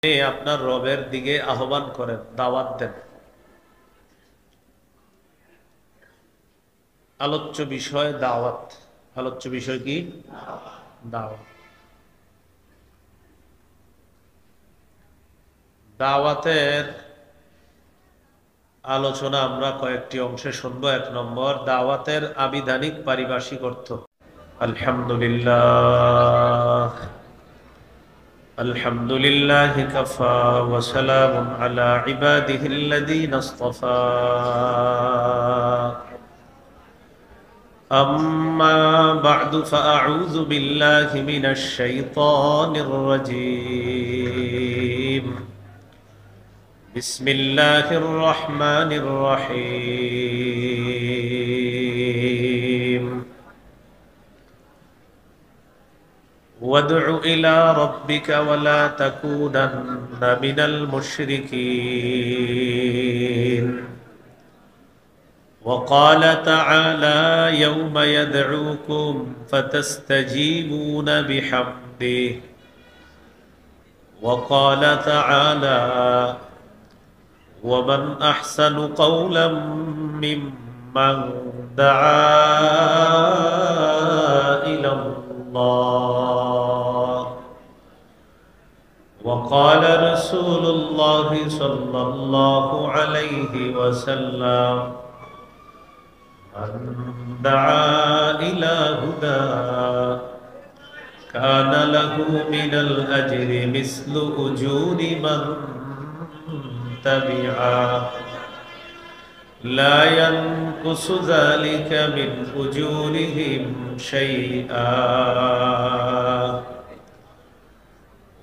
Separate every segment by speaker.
Speaker 1: আপনার রবের দিকে আহ্বান করেন, দাওয়াত দেন। আলোচ্য বিষয় দাওয়াত। আলোচ্য বিষয় কি? দাওয়াত। দাওয়াতের আলোচনা আমরা কয়েকটি অংশে শুনবো। ১ নম্বর, দাওয়াতের আবিধানিক পারিভাষিক অর্থ। আলহামদুলিল্লাহ আলহামদুলিল্লাহি কাফা ওয়া সালামুন আলা ইবাদিহিল্লাযীনা ইসতাফা। أما بعد فأعوذ بالله من الشيطان الرجيم. بسم الله الرحمن الرحيم. وادع إلى ربك ولا تكونن من المشركين. وقال تعالى: يوم يدعوكم فتستجيبون بحمده. وقال تعالى: ومن أحسن قولا ممن دعا إلى الله. وقال رسول الله صلى الله عليه وسلم: من دعا إلى هدى كان له من الأجر مثل أجور من تبعه لا ينقص ذلك من أجورهم شيئا.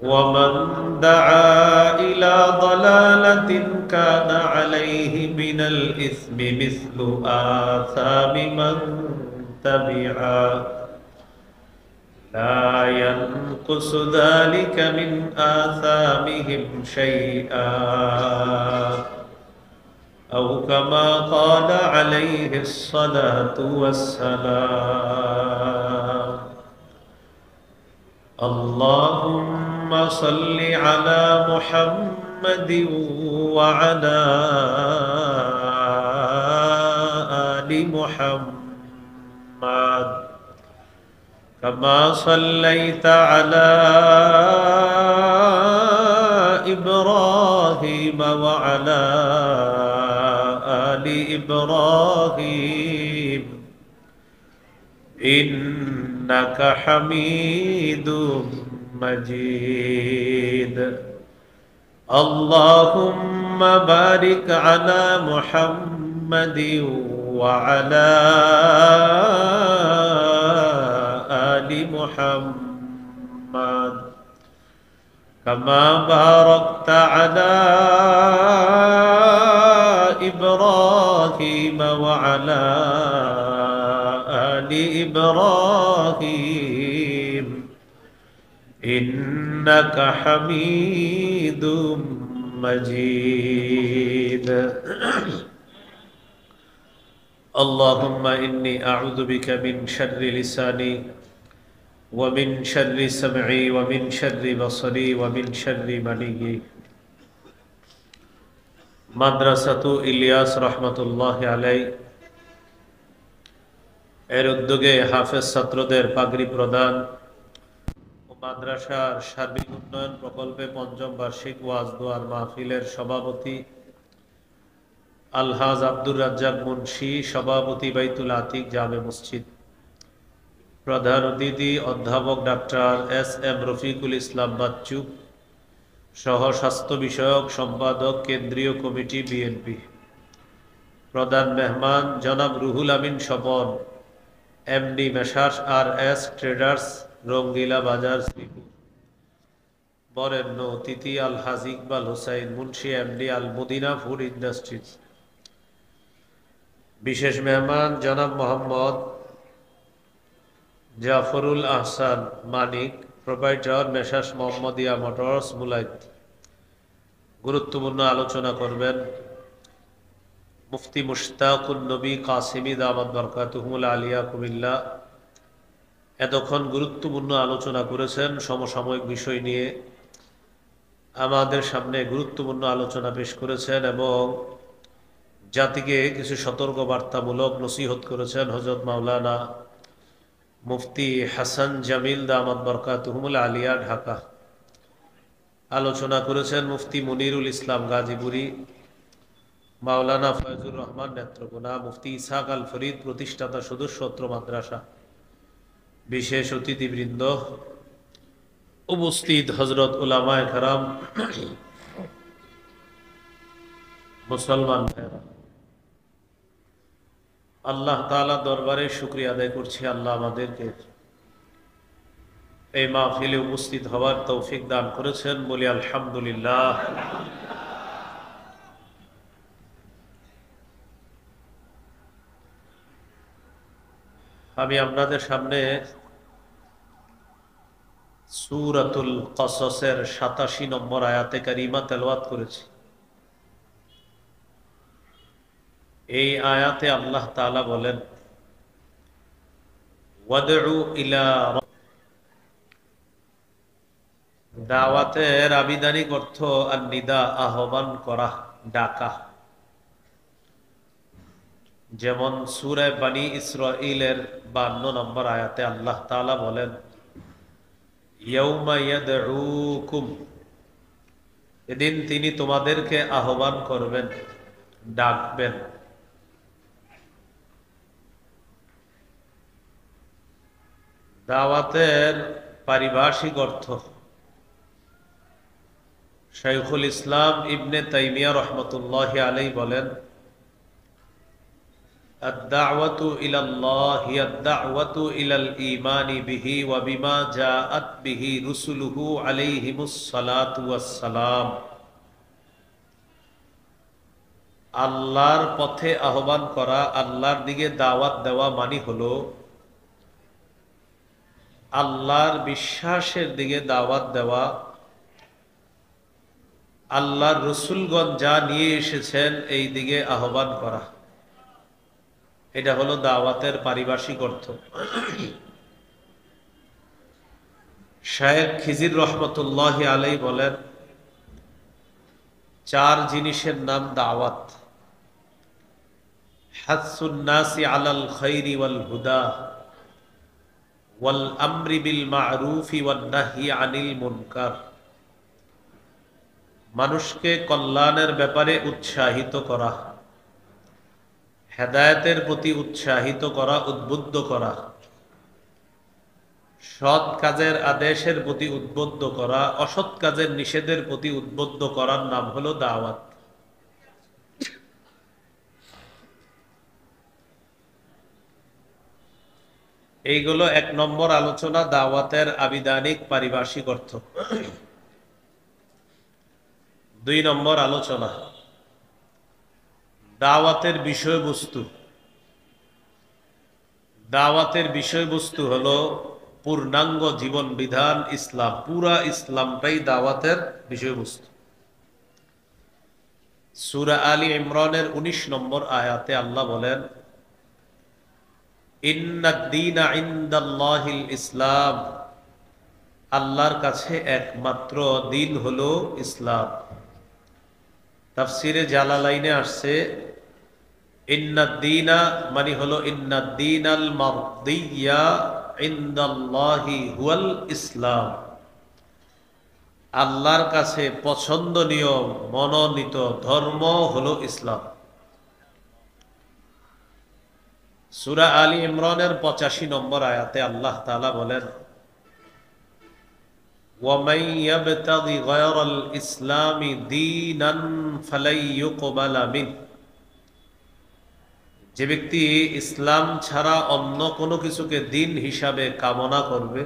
Speaker 1: ومن دعا إلى ضلالة كان عليه من الإثم مثل آثام من تبعه لا ينقص ذلك من آثامهم شيئا. أو كما قال عليه الصلاة والسلام. اللهم صل على محمد وعلى آل محمد كما صليت على إبراهيم وعلى آل إبراهيم إنك حميد مجيد. اللهم بارك على محمد وعلى آل محمد كما باركت على إبراهيم وعلى آل إبراهيم إنك حميد مجيد. اللهم إني أعوذ بك من شر لساني ومن شر سمعي ومن شر بصري ومن شر مني. মাদ্রাসাতু ইলিয়াস রহমতুল্লাহ আলাই এর উদ্যোগে হাফেজ ছাত্রদের পাগড়ি প্রদান ও মাদ্রাসার সার্বিক উন্নয়ন প্রকল্পে ৫ম বার্ষিক ওয়াজ দোয়ার মাহফিলের সভাপতি আলহাজ আব্দুর রাজ্জাক মুন্সি, সভাপতি বাইতুল আতিক জামে মসজিদ, প্রধান অতিথি অধ্যাপক ডাক্তার এস.এম. রফিকুল ইসলাম বাচ্চু, সহ স্বাস্থ্য বিষয়ক সম্পাদক কেন্দ্রীয় কমিটি বিএনপি, প্রধান মেহমান জনাব Ruhul Amin Swapan, MD messrs আর.এস. Traders, রঙ্গিলা বাজার, শ্রীপুর, বরেণ্য অতিথি আলহাজ ইকবাল হোসাইন মুন্সি, এমডি আল মদিনা ফুড ইন্ডাস্ট্রিজ, বিশেষ মেহমান জনাব মোহাম্মদ জাফরুল আহসান মানিক, প্রোপাইটার মেসার্স মোহাম্মদিয়া মোটরস, মুলাইত। গুরুত্বপূর্ণ আলোচনা করবেন মুফতি মুশতাকুন নবী কাসিমি দামাত বরকাতুহুল আলিয়া কুমিল্লা। এতক্ষণ গুরুত্বপূর্ণ আলোচনা করেছেন সমসাময়িক বিষয় নিয়ে। আমাদের সামনে গুরুত্বপূর্ণ আলোচনা পেশ করেছেন এবং জাতিকে কিছু সতর্কবার্তামূলক নসিহত করেছেন হযরত মাওলানা মুফতি হাসান জামিল দামাত বরকাতুহুমুল আলিয়া, ঢাকা। আলোচনা করেছেন মুফতি মুনিরুল ইসলাম গাজীপুরি, মাওলানা ফয়জুর রহমান নেত্রকোনা, মুফতি ইসহাক আল ফরিদ প্রতিষ্ঠাতা সদস্য অত্র মাদ্রাসা, বিশেষ অতিথিবৃন্দ, উপস্থিত হযরত উলামায়ে কেরাম, মুসলমান ভাইরা, আল্লাহ তাআলা দরবারে শুকরিয়া আদায় করছি, আল্লাহ আমাদেরকে এই মাহফিলে উপস্থিত হওয়ার তৌফিক দান করেছেন, বলি আলহামদুলিল্লাহ। আমি আপনাদের সামনে সূরাতুল কসসের ৮৭ নম্বর আয়াতে কারিমা তেলাওয়াত করেছি। এই আয়াতে আল্লাহ তাআলা বলেন, ওয়াদউ ইলা, দাওয়াতের আবিধানিক অর্থ আর নিদা, আহ্বান করা, ডাকা। যেমন সূরা বনী ইসরাঈলের ৫২ নম্বর আয়াতে আল্লাহ তাআলা বলেন, ইয়াউমা ইয়াদউকুম, এদিন তিনি তোমাদেরকে আহ্বান করবেন, ডাকবেন। দাওয়াতের পারিভাষিক অর্থ শাইখুল ইসলাম ইবনে তাইমিয়া রাহমাতুল্লাহি আলাইহি বলেন, আদ-দাওয়াতু ইলাল্লাহ হিয়া আদ-দাওয়াতু ইলাল ঈমানি বিহি ওয়া বিমা জাআত বিহি রুসুলুহু আলাইহিমুস সালাতু ওয়াস সালাম। আল্লাহর পথে আহ্বান করা, আল্লাহর দিকে দাওয়াত দেওয়া মানে হলো আল্লাহর বিশ্বাসের দিকে দাওয়াত দেওয়া, আল্লাহর রসুলগণ যা নিয়ে এসেছেন এই দিকে আহ্বান করা। এটা হলো দাওয়াতের পারিভাষিক অর্থ। শায়েখ খিজির রহমতুল্লাহি আলাইহি বলেন, ৪ জিনিসের নাম দাওয়াত: হাসসুন নাসি আলাল খাইরি ওয়াল হুদা ওয়াল আমরি বিল মা'রুফি ওয়ান নাহyi আনিল মুনকার। মানুষকে কল্যাণের ব্যাপারে উৎসাহিত করা, হেদায়েতের প্রতি উৎসাহিত করা, উদ্বুদ্ধ করা, সৎ কাজের আদেশের প্রতি উদ্বুদ্ধ করা, অসৎ কাজের নিষেধের প্রতি উদ্বুদ্ধ করার নাম হলো দাওয়াত। এইগুলো ১ নম্বর আলোচনা, দাওয়াতের আবিধানিক পারিভাষিক অর্থ। ২ নম্বর আলোচনা, দাওয়াতের বিষয়বস্তু। দাওয়াতের বিষয়বস্তু হলো পূর্ণাঙ্গ জীবন বিধান, ইসলাম। পুরা ইসলামটাই দাওয়াতের বিষয়বস্তু। সূরা আলী ইমরানের ১৯ নম্বর আয়াতে আল্লাহ বলেন, ইন্নাদ-দীনা ইনদাল্লাহিল ইসলাম, আল্লাহর কাছে একমাত্র দিন হলো ইসলাম। তাফসিরে জালালাইনে আসছে, ইন্নাদ-দীনা মানে হলো ইন্নাদ-দীনাল মারদিয়্যা ইনদাল্লাহি হুয়াল ইসলাম, আল্লাহর কাছে পছন্দনীয় মনোনীত ধর্ম হলো ইসলাম। সূরা আলী ইমরানের ৮৫ নম্বর আয়াতে আল্লাহ তাআলা বলেন, وَمَن يَبْتَغِ غَيْرَ الْإِسْلَامِ دِينًا فَلَن يُقْبَلَ مِنْهُ, যে ব্যক্তি ইসলাম ছাড়া অন্য কোনো কিছুকে দিন হিসাবে কামনা করবে,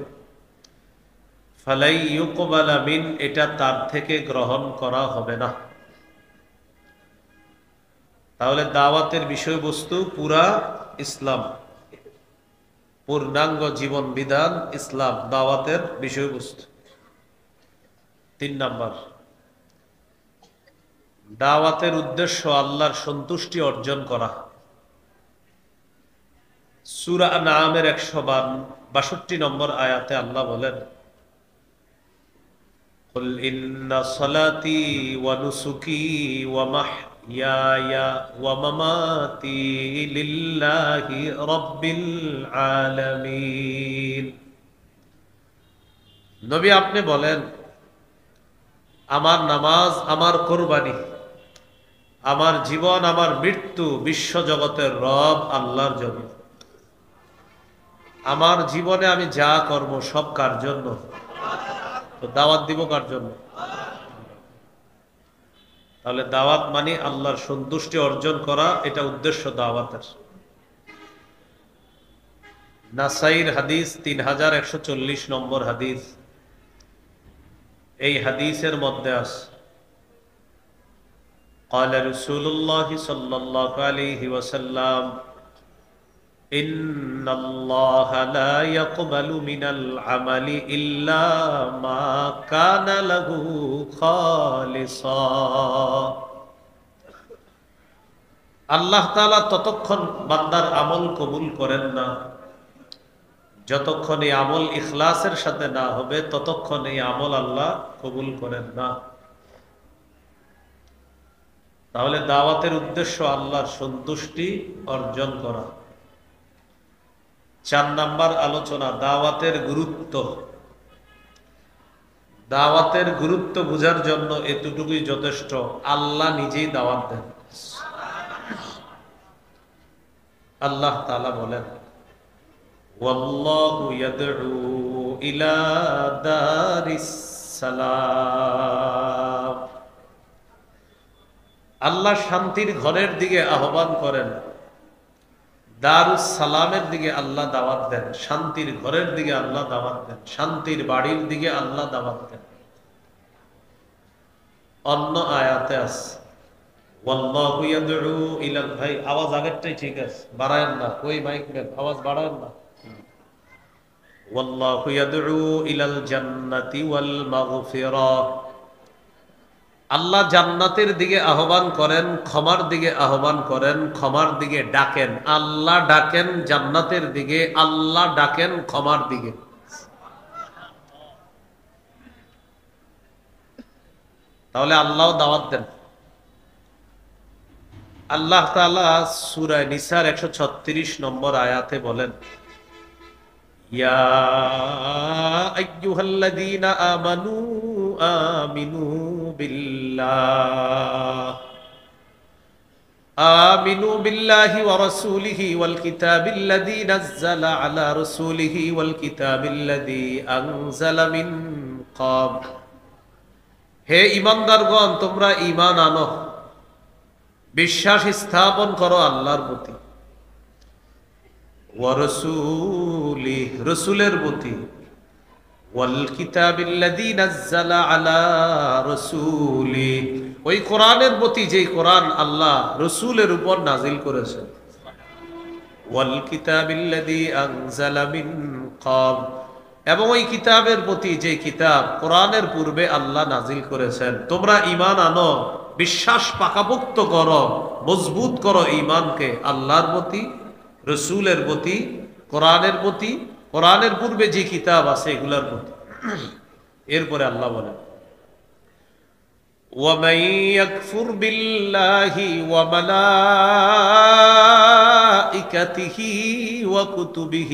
Speaker 1: ফালাই ইউকবালা মিন, এটা তার থেকে গ্রহণ করা হবে না। তাহলে দাওয়াতের বিষয়বস্তু পুরা ইসলাম, পূর্ণাঙ্গ জীবন বিধান ইসলাম, দাওয়াতের বিষয়বস্তু। ৩ নাম্বার, দাওয়াতের উদ্দেশ্য আল্লাহর সন্তুষ্টি অর্জন করা। সূরা আনআমের ১৬২ নম্বর আয়াতে আল্লাহ বলেন, কুল ইন্না সলাতি ওয়া নুসুকি ওয়া মাহইয়ায়া ওয়া মামাতি লিল্লাহি রাব্বিল আলামিন। নবী আপনি বলেন, আমার নামাজ, আমার কোরবানি, আমার জীবন, আমার মৃত্যু বিশ্ব জগতের রব আল্লাহর জন্য। আমার জীবনে আমি যা করব সব কার জন্য? তো দাওয়াত দিব কার জন্য? তাহলে দাওয়াত মানে আল্লাহর সন্তুষ্টি অর্জন করা, এটা উদ্দেশ্য দাওয়াতের। নাসাইর হাদিস 3140 নম্বর হাদিস। এই হাদিসের মধ্যে আছে قال رسول الله صلى الله عليه وسلم إن الله لا يقبل من العمل إلا ما كان له خالصا। আল্লাহ তাআলা ততক্ষণ বান্দার আমল কবুল করেন না যতক্ষণ এই আমল ইখলাসের সাথে না হবে, ততক্ষণ এই আমল আল্লাহ কবুল করেন না। তাহলে দাওয়াতের উদ্দেশ্য আল্লাহর সন্তুষ্টি অর্জন করা। 4 নাম্বার আলোচনা, দাওয়াতের গুরুত্ব। দাওয়াতের গুরুত্ব বোঝার জন্য এতটুকুই যথেষ্ট, আল্লাহ নিজেই দাওয়াত দেন। আল্লাহ তাআলা বলেন, ওয়াল্লাহু ইয়াদউ ইলা দারিস সালাম। আল্লাহ শান্তির ঘরের দিকে আহ্বান করেন। দারুস সালামের দিকে আল্লাহ দাওয়াত দেন, শান্তির ঘরের দিকে আল্লাহ দাওয়াত দেন, শান্তির বাড়ির দিকে আল্লাহ দাওয়াত দেন। অন্য আয়াতে আছে ওয়াল্লাহু ইয়াদউ ইলা, ভাই আওয়াজ আগেরটাই ঠিক আছে, বাড়ায়েন না, কই মাইক ম্যান আওয়াজ বাড়ায়েন না। ওয়াল্লাহু ইয়াদউ ইলাল জান্নাতি ওয়াল মাগফিরাহ। আল্লাহ জান্নাতের দিকে আহ্বান করেন, ক্ষমার দিকে আহ্বান করেন, ক্ষমার দিকে ডাকেন। আল্লাহ ডাকেন জান্নাতের দিকে, আল্লাহ ডাকেন ক্ষমার দিকে। তাহলে আল্লাহও দাওয়াত দেন। আল্লাহ তাআলা সূরা নিসার 136 নম্বর আয়াতে বলেন, ইয়া আইয়ুহাল্লাযীনা আমানু আমিনু বিল্লাহি ওয়া রাসূলিহি ওয়াল কিতাবিল্লাযী নাযালা আলা রাসূলিহি ওয়াল কিতাবিল্লাযী আনজালা মিন ক্বাবল। হে ঈমানদারগণ, তোমরা ঈমান আনো, বিশ্বাস স্থাপন করো আল্লাহর প্রতি, ওয়া রাসূলি, রাসূলের প্রতি, ওয়াল কিতাবিল্লাযী নাযালা আলা রাসূলি, ওই কোরআনের প্রতি যেই কোরআন আল্লাহ রাসূলের উপর নাজিল করেছেন, ওয়াল কিতাবিল্লাযী আনজালা মিন ক্বাবল, এবং ওই কিতাবের প্রতি যে কিতাব কোরআনের পূর্বে আল্লাহ নাজিল করেছেন। তোমরা ঈমান আনো, বিশ্বাস পাকাপোক্ত করো, মজবুত করো ঈমানকে আল্লাহর প্রতি, রাসূলের প্রতি, কোরআনের প্রতি, কোরআনের পূর্বে যে কিতাব আছে এগুলোর প্রতি। এরপরে আল্লাহ বলেন, وَمَن يَكْفُرْ بِاللَّهِ وَمَلَائِكَتِهِ وَكُتُبِهِ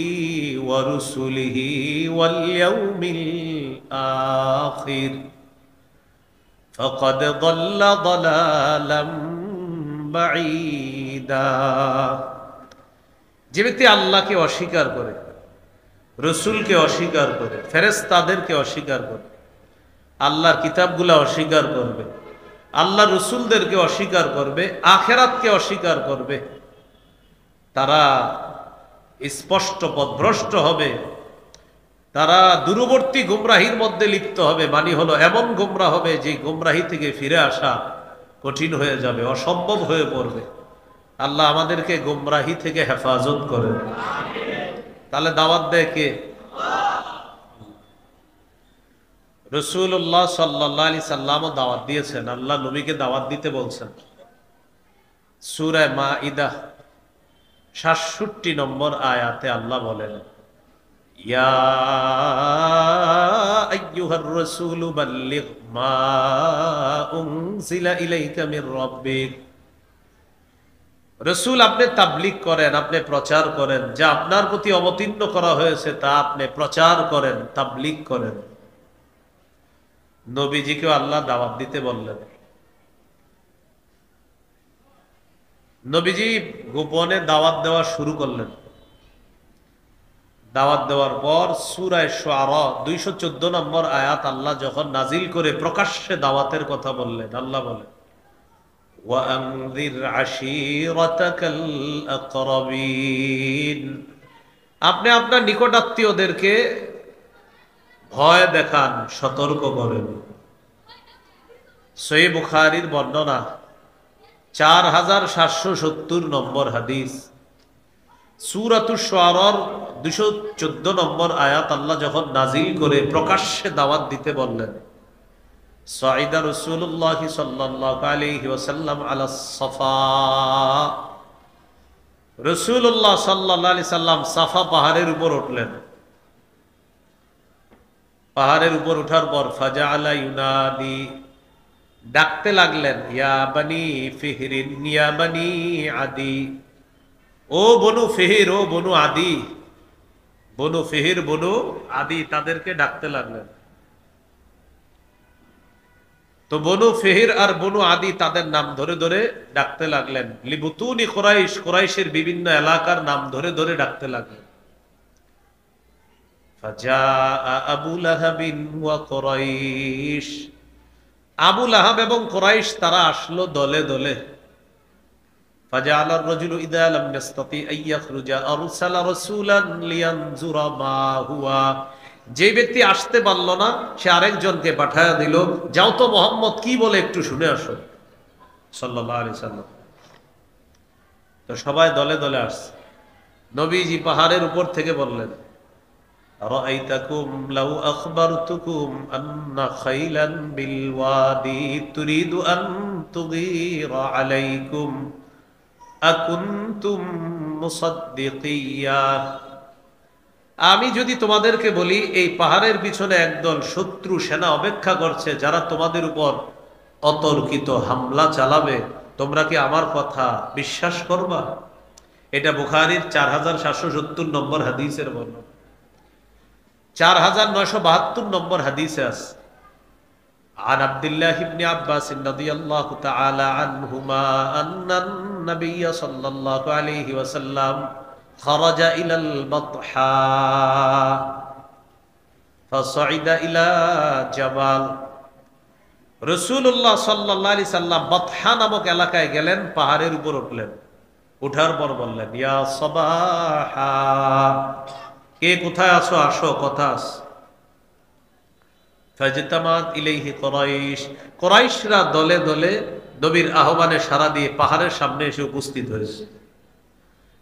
Speaker 1: وَرُسُلِهِ وَالْيَوْمِ الْآخِرِ فَقَدْ ضَلَّ ضَلَالًا بَعِيدًا। যে ব্যক্তি আল্লাহকে অস্বীকার করে, রসুলকে অস্বীকার করে, ফেরেশতাদেরকে অস্বীকার করে, আল্লাহর কিতাবগুলো অস্বীকার করবে, আল্লাহ রসুলদেরকে অস্বীকার করবে, আখেরাতকে অস্বীকার করবে, তারা স্পষ্ট পথভ্রষ্ট হবে, তারা দূরবর্তী গুমরাহির মধ্যে লিপ্ত হবে। মানে হলো এমন গুমরাহ হবে যে গুমরাহি থেকে ফিরে আসা কঠিন হয়ে যাবে, অসম্ভব হয়ে পড়বে। আল্লাহ আমাদেরকে গুমরাহি থেকে হেফাজত করেন। তাহলে দাওয়াত দেয় কে? রাসূলুল্লাহ সাল্লাল্লাহু আলাইহি সাল্লামও দাওয়াত দিয়েছেন, আল্লাহ নবীকে দাওয়াত দিতে বলছেন। সূরা মাইদা ৬৭ নম্বর আয়াতে আল্লাহ বলেন, ইয়া আইয়ুহার রাসূলু বাল্লিগ মা উনজিলা ইলাইকা মির রাব্বিক। রসুল, আপনি তাবলীগ করেন, আপনি প্রচার করেন, যা আপনার প্রতি অবতীর্ণ করা হয়েছে তা আপনি প্রচার করেন, তাবলীগ করেন। নবীজিকেও আল্লাহ দাওয়াত দিতে বললেন। নবীজি গোপনে দাওয়াত দেওয়া শুরু করলেন। দাওয়াত দেওয়ার পর সূরা শুআরা 214 নম্বর আয়াত আল্লাহ যখন নাজিল করে প্রকাশ্যে দাওয়াতের কথা বললেন, আল্লাহ বলেন ওয়াআনযির আশীরাতাকাল আকরাবিন। আপনি আপনার নিকটাত্মীয়দেরকে ভয় দেখান, সতর্ক করেন। সহিহ বুখারীর বর্ণনা 4770 নম্বর হাদিস। সূরাতুশ শুআরার 214 নম্বর আয়াত আল্লাহ যখন নাজিল করে প্রকাশ্যে দাওয়াত দিতে বললেন, সাইদা রাসূলুল্লাহ সাল্লাল্লাহু আলাইহি ওয়াসাল্লাম আলা সাফা। রাসূলুল্লাহ সাল্লাল্লাহু আলাইহি সাল্লাম সাফা পাহাড়ের উপর উঠলেন। পাহাড়ের উপর ওঠার পর ফাজাআলা ইউনাদি, ডাকতে লাগলেন, ইয়া বানি ফিহরিন ইয়া বানি আদি, ও বনু ফিহির, ও বনু আদি। বনু ফিহির, বনু আদি, তাদেরকে ডাকতে লাগলেন। তো বনু ফিহির আর বনু আদি তাদের নাম ধরে ধরে ডাকতে লাগলেন। লিবুতুনি কুরাইশ, কুরাইশের বিভিন্ন এলাকার নাম ধরে ধরে ডাকতে লাগলেন। ফাজাআ আবু লাহাবিন ওয়া কুরাইশ, আবু লাহাব এবং কুরাইশ তারা আসলো দলে দলে। ফাজাআলার রাজুলু ইযা লাম ইয়াস্তাতি আন ইয়াখরুজা আরসালা রাসূলান লিয়ানজুরা মা হুয়া। যে ব্যক্তি আসতে পারল না সে আরেকজনকে পাঠায়া দিল, যাও তো মোহাম্মদ কি বলে একটু শুনে আসো, সাল্লাল্লাহু আলাইহি সাল্লাম। তো সবাই দলে দলে আসছে। নবীজি পাহাড়ের উপর থেকে বললেন, রাআইতাকুম লাউ আখবারতুকুম আন্না খাইলান বিল ওয়াদি তুরিদু আন তুগীরা আলাইকুম আকুনতুম মুসাদ্দিকিয়া। আমি যদি তোমাদেরকে বলি এই পাহাড়ের পিছনে একদল শত্রু সেনা অপেক্ষা করছে যারা তোমাদের উপর অতর্কিত হামলা চালাবে, তোমরা কি আমার কথা বিশ্বাস করবা? এটা বুখারীর 4770 নম্বর হাদিসের বর্ণনা। 4972 নম্বর হাদিসে আছে, عن عبد الله بن عباس رضي الله تعالى عنهما أن النبي صلى الله عليه وسلم خرج إلى البطحاء فصعد إلى جبل। রাসূলুল্লাহ সাল্লাল্লাহু আলাইহি সাল্লাম বতহা নামক এলাকায় গেলেন, পাহাড়ের উপর উঠলেন। উঠার পর বললেন, ইয়া সাবাহা, কে কোথায় আছো, আসো, কথা আছে। ফাজতামাত ইলাইহি কুরাইশ, কুরাইশরা দলে দলে নবীর আহ্বানে সাড়া দিয়ে পাহাড়ের সামনে এসে উপস্থিত হয়েছে।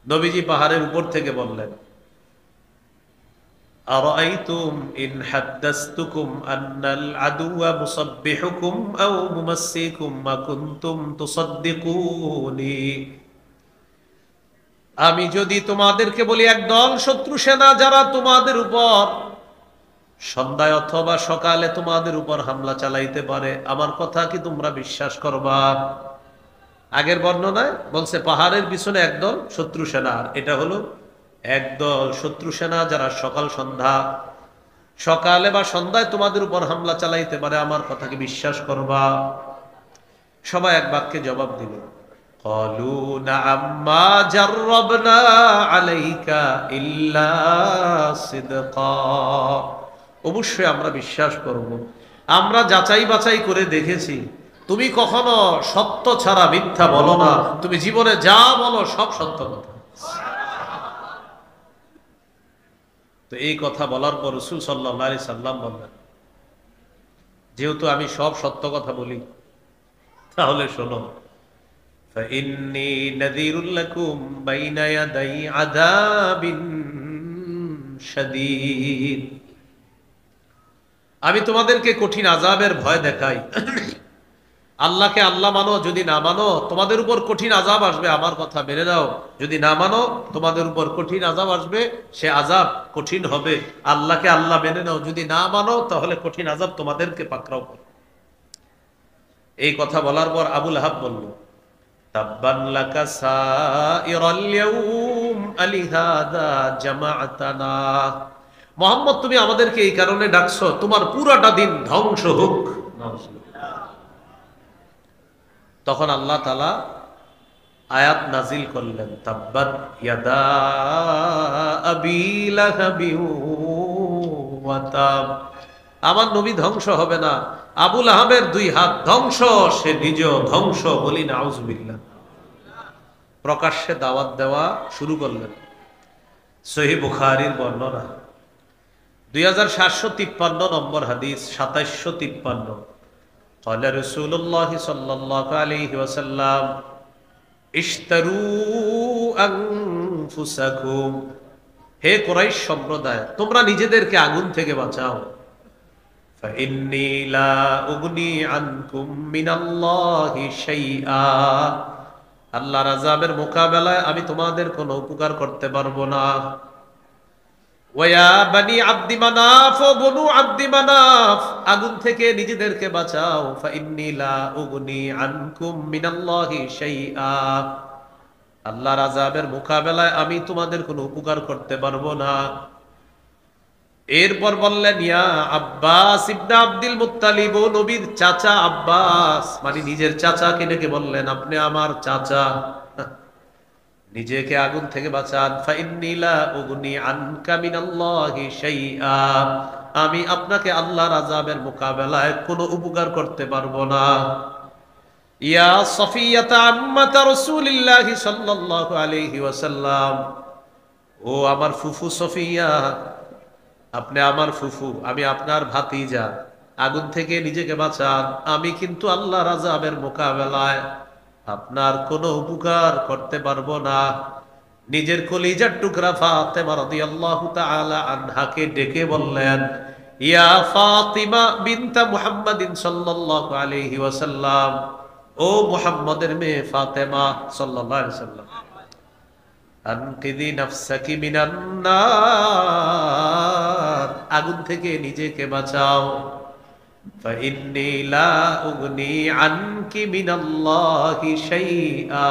Speaker 1: নবীজি পাহাড়ের উপর থেকে বললেন, আরাআইতুম ইন হাদ্দাসতুকুম আন্নাল আদুওয়া মুসাব্বিহুকুম আও মুমাসসিকুম মা কুনতুম তুসাদ্দিকুনি। আমি যদি তোমাদেরকে বলি একদল শত্রু সেনা যারা তোমাদের উপর সন্ধ্যায় অথবা সকালে তোমাদের উপর হামলা চালাইতে পারে, আমার কথা কি তোমরা বিশ্বাস করবা? আগের বর্ণনায় বলছে পাহাড়ের পিছনে একদল শত্রু সেনা, আর এটা হলো একদল শত্রু সেনা যারা সকাল সন্ধ্যা, সকালে বা সন্ধ্যায় তোমাদের উপর হামলা চালাইতে পারে, আমার কথা কি বিশ্বাস করবা? সবাই এক বাক্যে জবাব দিল, ক্বালু না'আম মা জাররাবনা আলাইকা ইল্লা সিদকা। অবশ্যই আমরা বিশ্বাস করব, আমরা যাচাই বাছাই করে দেখেছি, তুমি কখনো সত্য ছাড়া মিথ্যা বলো না, তুমি জীবনে যা বলো সব সত্য কথা। তো এই কথা বলার পর রাসূল সাল্লাল্লাহু আলাইহি সাল্লাম বললেন, যেহেতু আমি সব সত্য কথা বলি, তাহলে শোনো, ফাইন্নী নাযীরুল লাকুম বাইনা ইয়াদাই আযাবিন শাদীদ। আমি তোমাদেরকে কঠিন আযাবের ভয় দেখাই। আল্লাহকে আল্লাহ মানো, যদি না মানো তোমাদের উপর কঠিন আযাব আসবে, আমার কথা মেনে নাও। যদি না মানো তোমাদের উপর কঠিন আযাব আসবে, সে আযাব কঠিন হবে। আল্লাহকে আল্লাহ মেনে নাও, যদি না মানো তাহলে কঠিন আযাব তোমাদেরকে পাকড়াও করবে। এই কথা বলার পর আবু লাহাব বলল, তাব্বান লাকা সাইরাল ইয়াউম আলিহাদা জামাআতানা। মুহাম্মদ, তুমি আমাদেরকে এই কারণে ডাকছো, তোমার পুরাটা দিন ধ্বংস হোক। তখন আল্লাহ তাআলা আয়াত নাজিল করলেন, তাব্বাত ইয়াদা আবি লাহাবি ওয়া তাব। আমার নবী ধ্বংস হবে না, আবু লাহাবের দুই হাত ধ্বংস, সে নিজেও ধ্বংস। বলি নাউজুবিল্লাহ। প্রকাশ্যে দাওয়াত দেওয়া শুরু করলেন। সহিহ বুখারীর বর্ণনা 2753 নম্বর হাদিস, 2753। قال رسول الله صلى الله عليه وسلم اشتروا أنفسكم। হে কুরাইশ সম্প্রদায়, তোমরা নিজেদেরকে আগুন থেকে বাঁচাও। فإني لا أغني عنكم من الله شيئا। আল্লাহর আযাবের মোকাবেলায় আমি তোমাদের কোনো উপকার করতে পারবো না। ওয়া বানি আব্দি মানাফ, ও বনু আব্দি মানাফ, আগুন থেকে নিজেদেরকে বাঁচাও। ফাইন্নী লা উগনি আনকুম মিনাল্লাহি শাইআ। আল্লাহর আযাবের মোকাবেলায় আমি তোমাদের কোনো উপকার করতে পারবো না। এরপর বললেন, ইয়া আব্বাস ইবনে আব্দুল মুত্তালিব, ও নবীর চাচা আব্বাস, মানে নিজের চাচাকে ডেকে বললেন, আপনি আমার চাচা, নিজেকে আগুন থেকে বাঁচান। ফাইন্নী লা উগনি আনকা মিনাল্লাহি শাইআ। আমি আপনাকে আল্লাহর আযাবের মোকাবেলায় কোনো উপকার করতে পারবো না। ইয়া সফিয়াতা আম্মাতা রাসূলিল্লাহি সাল্লাল্লাহু আলাইহি ওয়াসাল্লাম, ও আমার ফুফু সফিয়া, আপনি আমার ফুফু, আমি আপনার ভাতিজা, আগুন থেকে নিজেকে বাঁচান। আমি কিন্তু আল্লাহর আযাবের মোকাবেলায় আপনার কোনো উপকার করতে পারবো না। নিজের কলিজার টুকরা ফাতেমা রাদিয়াল্লাহু তাআলা আনহাকে ডেকে বললেন, ইয়া ফাতিমা বিনতা মুহাম্মাদিন সাল্লাল্লাহু আলাইহি ওয়াসাল্লাম, ও মুহাম্মদের মেয়ে ফাতেমা সাল্লাল্লাহু আলাইহি ওয়াসাল্লাম, আনকিদি নাফসাকি মিনান নার, আগুন থেকে নিজেকে বাঁচাও। ফাইন্নী লা উগনি আনকি মিনাল্লাহি শাইআ।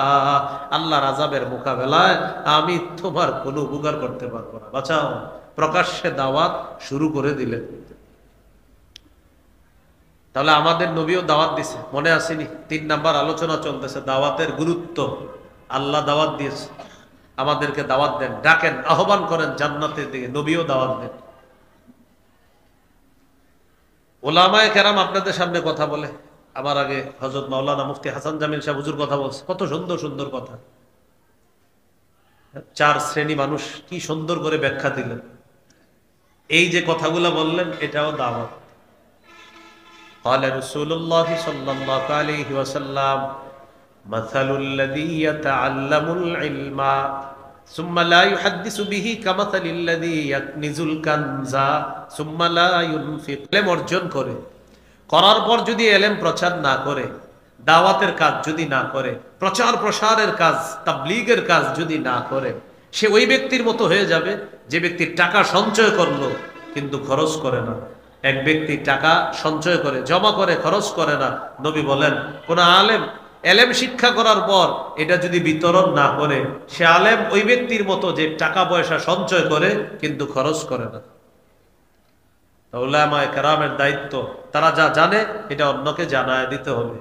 Speaker 1: আল্লাহর আযাবের মোকাবেলায় আমি তোমার কোনো উপকার করতে পারবো না, বাঁচাও। প্রকাশ্যে দাওয়াত শুরু করে দিলেন। তাহলে আমাদের নবীও দাওয়াত দিছে, মনে আসেনি? 3 নাম্বার আলোচনা চলতেছে, দাওয়াতের গুরুত্ব। আল্লাহ দাওয়াত দিয়েছে, আমাদেরকে দাওয়াত দেন, ডাকেন, আহ্বান করেন জান্নাতের দিকে। নবীও দাওয়াত দেন। ওলামায়ে কেরাম আপনাদের সামনে কথা বলে, আমার আগে হযরত মাওলানা মুফতি হাসান জামিল সাহেব হুজুর কথা বলছে, কত সুন্দর সুন্দর কথা। 4 শ্রেণী মানুষ কি সুন্দর করে ব্যাখ্যা দিলেন। এই যে কথাগুলো বললেন, এটাও দাওয়াত। قال رسول الله صلى الله عليه وسلم مثل الذي يتعلم العلم ثم لا يحدث به كمثل الذي يكنز الكنز ثم لا ينفق। ইলম অর্জন করার পর যদি ইলম প্রচার না করে, দাওয়াতের কাজ যদি না করে, প্রচার প্রসারের কাজ, তাবলীগের কাজ যদি না করে, সে ওই ব্যক্তির মতো হয়ে যাবে যে ব্যক্তি টাকা সঞ্চয় করলো কিন্তু খরচ করে না। এক ব্যক্তি টাকা সঞ্চয় করে, জমা করে, খরচ করে না। নবী বলেন, কোন আলেম এলেম শিক্ষা করার পর এটা যদি বিতরণ না করে, সে আলেম ওই ব্যক্তির মতো যে টাকা পয়সা সঞ্চয় করে কিন্তু খরচ করে না। উলামায়ে কেরামের দায়িত্ব, তারা যা জানে এটা অন্যকে জানায় দিতে হবে।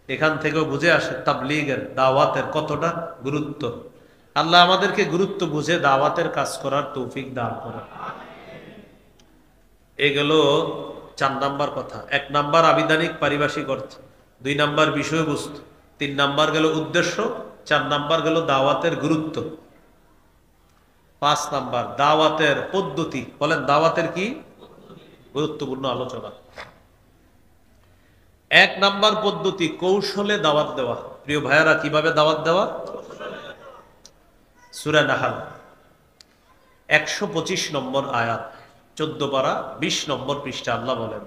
Speaker 1: এখান থেকেও বুঝে আসে তাবলীগের, দাওয়াতের কতটা গুরুত্ব। আল্লাহ আমাদেরকে গুরুত্ব বুঝে দাওয়াতের কাজ করার তৌফিক দান করেন। এগুলো 4 নাম্বার কথা। 1 নাম্বার আবিধানিক পারিভাষিক অর্থ, 2 নাম্বার বিষয়বস্তু, 3 নাম্বার গেল উদ্দেশ্য, 4 নাম্বার গেল দাওয়াতের গুরুত্ব, 5 নাম্বার দাওয়াতের পদ্ধতি। বলেন দাওয়াতের কি গুরুত্বপূর্ণ আলোচনা। 1 নাম্বার পদ্ধতি, কৌশলে দাওয়াত দেওয়া। প্রিয় ভাইয়ারা, কিভাবে দাওয়াত দেওয়া? সূরা নাহল 125 নম্বর আয়াত, 14 পারা 20 নম্বর পৃষ্ঠা। আল্লাহ বলেন,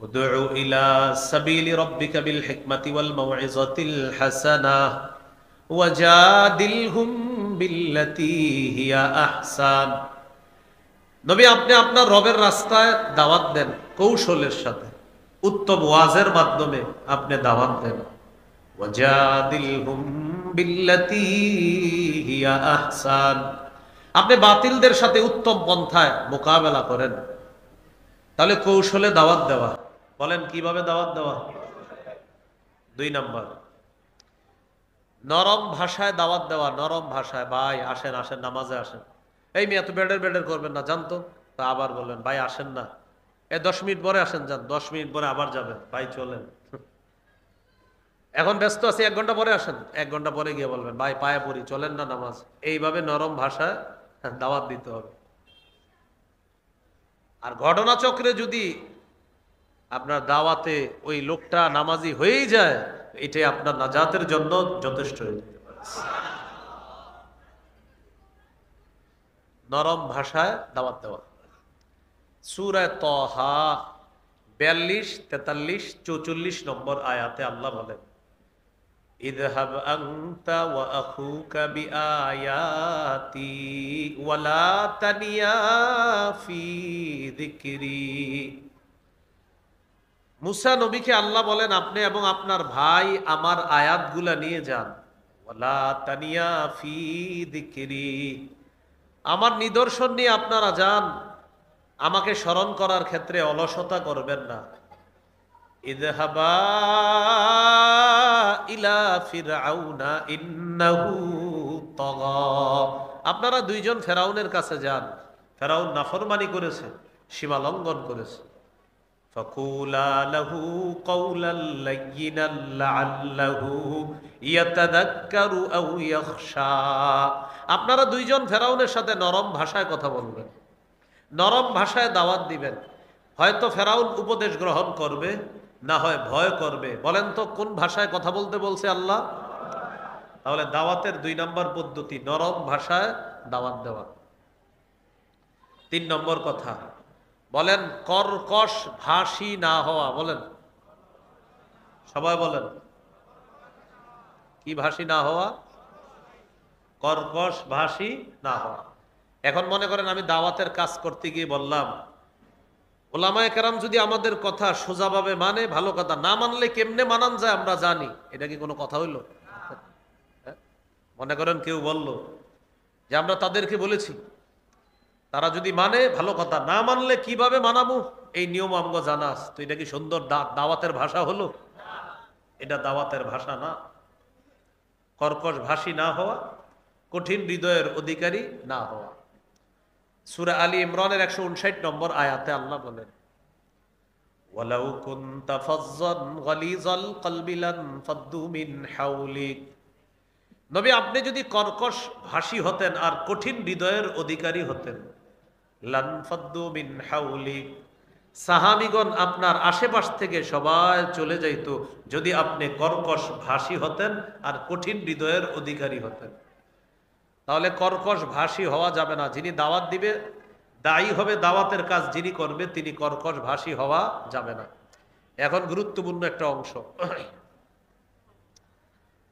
Speaker 1: উদউ ইলা সাবিলি রাব্বিকা বিল হিকমাতি ওয়াল মাউইযাতিল হাসানাহ ওয়াজাদিলহুম বিল্লাতী হিয়া আহসান। নবী, আপনি আপনার রবের রাস্তায় দাওয়াত দেন কৌশলের সাথে, উত্তম ওয়াজের মাধ্যমে আপনি দাওয়াত দেন। ওয়াজাদিলহুম বিল্লাতী হিয়া আহসান, আপনি বাতিলদের সাথে উত্তম পন্থায় মোকাবেলা করেন। তাহলে কৌশলে দাওয়াত দেওয়া, বলেন কিভাবে দাওয়াত দেওয়া? 2 নাম্বার, নরম ভাষায় দাওয়াত দেওয়া। নরম ভাষায়, ভাই আসেন আসেন নামাজে আসেন। এই মেয়ে এত বেডের বেডের করবেন না, জানতো। তা আবার বললেন ভাই আসেন না, 10 মিনিট পরে আসেন, যান 10 মিনিট পরে আবার যাবেন, ভাই চলেন। এখন ব্যস্ত আছি, 1 ঘন্টা পরে আসেন, 1 ঘন্টা পরে গিয়ে বলবেন ভাই পায়ে পড়ি, চলেন না নামাজ। এইভাবে নরম ভাষায় দাওয়াত দিতে হবে। আর ঘটনাচক্রে যদি আপনার দাওয়াতে ওই লোকটা নামাজি হয়েই যায়, এটাই আপনার নাজাতের জন্য যথেষ্ট হয়ে যেতে পারে। নরম ভাষায় দাওয়াত দেওয়া। সূরা তাহা 42, 43, 44 নম্বর আয়াতে আল্লাহ বলেন, ইযহাব আনতা ওয়া আখুকা বিআয়াতি ওয়ালা তানিয়া ফি যিকরি। মুসা নবীকে আল্লাহ বলেন, আপনি এবং আপনার ভাই আমার আয়াতগুলা নিয়ে যান। ওয়ালা তানিয়া ফি যিকরি, আমার নিদর্শন নিয়ে আপনারা যান, আমাকে স্মরণ করার ক্ষেত্রে অলসতা করবেন না। ইযহাবা ইলা ফিরআউনা ইন্নাহু তাগা, আপনারা 2 জন ফেরাউনের কাছে যান। ফেরাউন নাফরমানি করেছে, সীমা লঙ্ঘন করেছে। ফাকুলা লাহু কাওলাল লায়্যিনাল লাআল্লাহু ইয়াতাযাক্কারু আও ইয়াখশা, আপনারা 2 জন ফেরাউনের সাথে নরম ভাষায় কথা বলবেন, নরম ভাষায় দাওয়াত দিবেন। হয়তো ফেরাউন উপদেশ গ্রহণ করবে, না হয় ভয় করবে। বলেন তো কোন ভাষায় কথা বলতে বলছে আল্লাহ? তাহলে দাওয়াতের 2 নম্বর পদ্ধতি নরম ভাষায় দাওয়াত দেওয়া। 3 নম্বর কথা বলেন, কর্কশ ভাষী না হওয়া। বলেন, সবাই বলেন, কি ভাষী না হওয়া? কর্কশ ভাষী না হওয়া। এখন মনে করেন আমি দাওয়াতের কাজ করতে গিয়ে বললাম, ওলামায়ে কেরাম যদি আমাদের কথা সোজাভাবে মানে ভালো কথা, না মানলে কেমনে মানান যায় আমরা জানি। এটা কি কোনো কথা হইল? মনে করেন কেউ বলল যে আমরা তাদেরকে বলেছি, তারা যদি মানে ভালো কথা, না মানলে কিভাবে মানাবো এই নিয়ম আমগো জানা আছে। তো এটা কি সুন্দর দাওয়াতের ভাষা হলো? এটা দাওয়াতের ভাষা না। কর্কশ ভাষী না হওয়া, কঠিন হৃদয়ের অধিকারী না হওয়া। সূরা আলী ইমরানের 159 নম্বর আয়াতে আল্লাহ বলেন, ওয়ালাউ কুনতা ফাজ্জান গালিজাল কলবি লান ফাদ্দু মিন হাওলিক, নবী আপনি যদি কর্কশ ভাষী হতেন আর কঠিন হৃদয়ের অধিকারী হতেন, লান ফাদ্দু মিন হাওলিক, সাহাবীগণ আপনার আশেপাশ থেকে সবাই চলে যাইত যদি আপনি কর্কশ ভাষী হতেন আর কঠিন হৃদয়ের অধিকারী হতেন। তাহলে কর্কশ ভাষী হওয়া যাবে না। যিনি দাওয়াত দিবে, দায়ী হবে দাওয়াতের কাজ যিনি করবে, তিনি কর্কশ ভাষী হওয়া যাবে না। এখন গুরুত্বপূর্ণ একটা অংশ,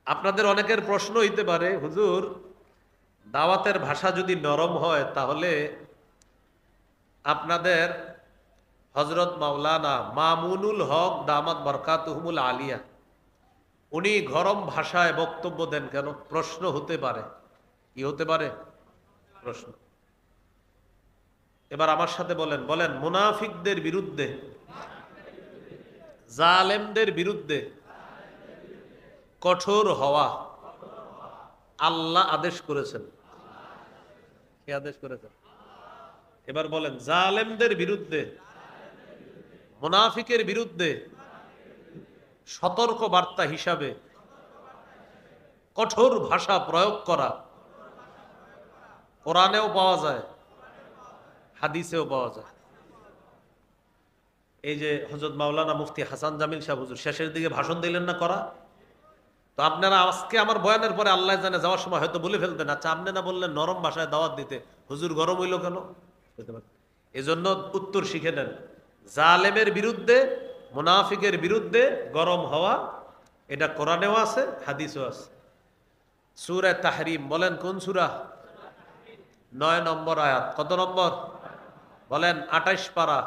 Speaker 1: আপনাদের অনেকের প্রশ্ন হইতে পারে, হুজুর দাওয়াতের ভাষা যদি নরম হয় তাহলে আপনাদের হযরত মাওলানা মামুনুল হক দামাত বরকাতুহুমুল আলিয়া উনি গরম ভাষায় বক্তব্য দেন কেন? প্রশ্ন হতে পারে। কি হতে পারে? প্রশ্ন। এবার আমার সাথে বলেন, বলেন মুনাফিকদের বিরুদ্ধে, জালেমদের বিরুদ্ধে কঠোর হওয়া আল্লাহ আদেশ করেছেন। কে আদেশ করেছেন? এবার বলেন, জালেমদের বিরুদ্ধে, মুনাফিকের বিরুদ্ধে সতর্ক বার্তা হিসাবে কঠোর ভাষা প্রয়োগ করা কোরআনেও পাওয়া যায়, হাদিসেও পাওয়া যায়। এই যে হযরত মাওলানা মুফতি হাসান জামিল সাহেব হুজুর শেষের দিকে ভাষণ দিলেন না করা, তো আপনারা আজকে আমার বয়ানের পরে আল্লাহ জানে যাওয়ার সময় হয়তো বলে ফেলতেন, আচ্ছা আপনি না বললেন নরম ভাষায় দাওয়াত দিতে, হুজুর গরম হইল কেন? এজন্য উত্তর শিখে নেন, জালেমের বিরুদ্ধে মুনাফিকের বিরুদ্ধে গরম হওয়া, এটা কোরআনেও আছে, হাদিসও আছে। সূরা তাহরিম বলেন কোন সূরা? 9 নম্বর আয়াত। কত নম্বর বলেন? 28 পারা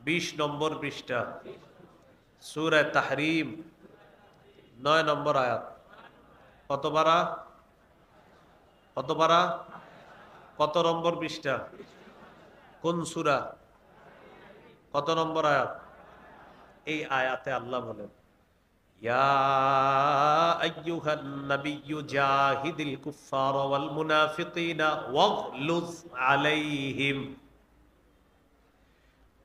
Speaker 1: 20 নম্বর পৃষ্ঠা। সূরা তাহরিম 9 নম্বর আয়াত। কত পারা? কত পারা? কত নম্বর পৃষ্ঠা? কোন সূরা? কত নম্বর আয়াত? এই আয়াতে আল্লাহ বলেন, ইয়া আইয়ুহান নাবিয়্যু জাহিদিল কুফফার ওয়াল মুনাফিকিনা ওয়াগলুজ আলাইহিম।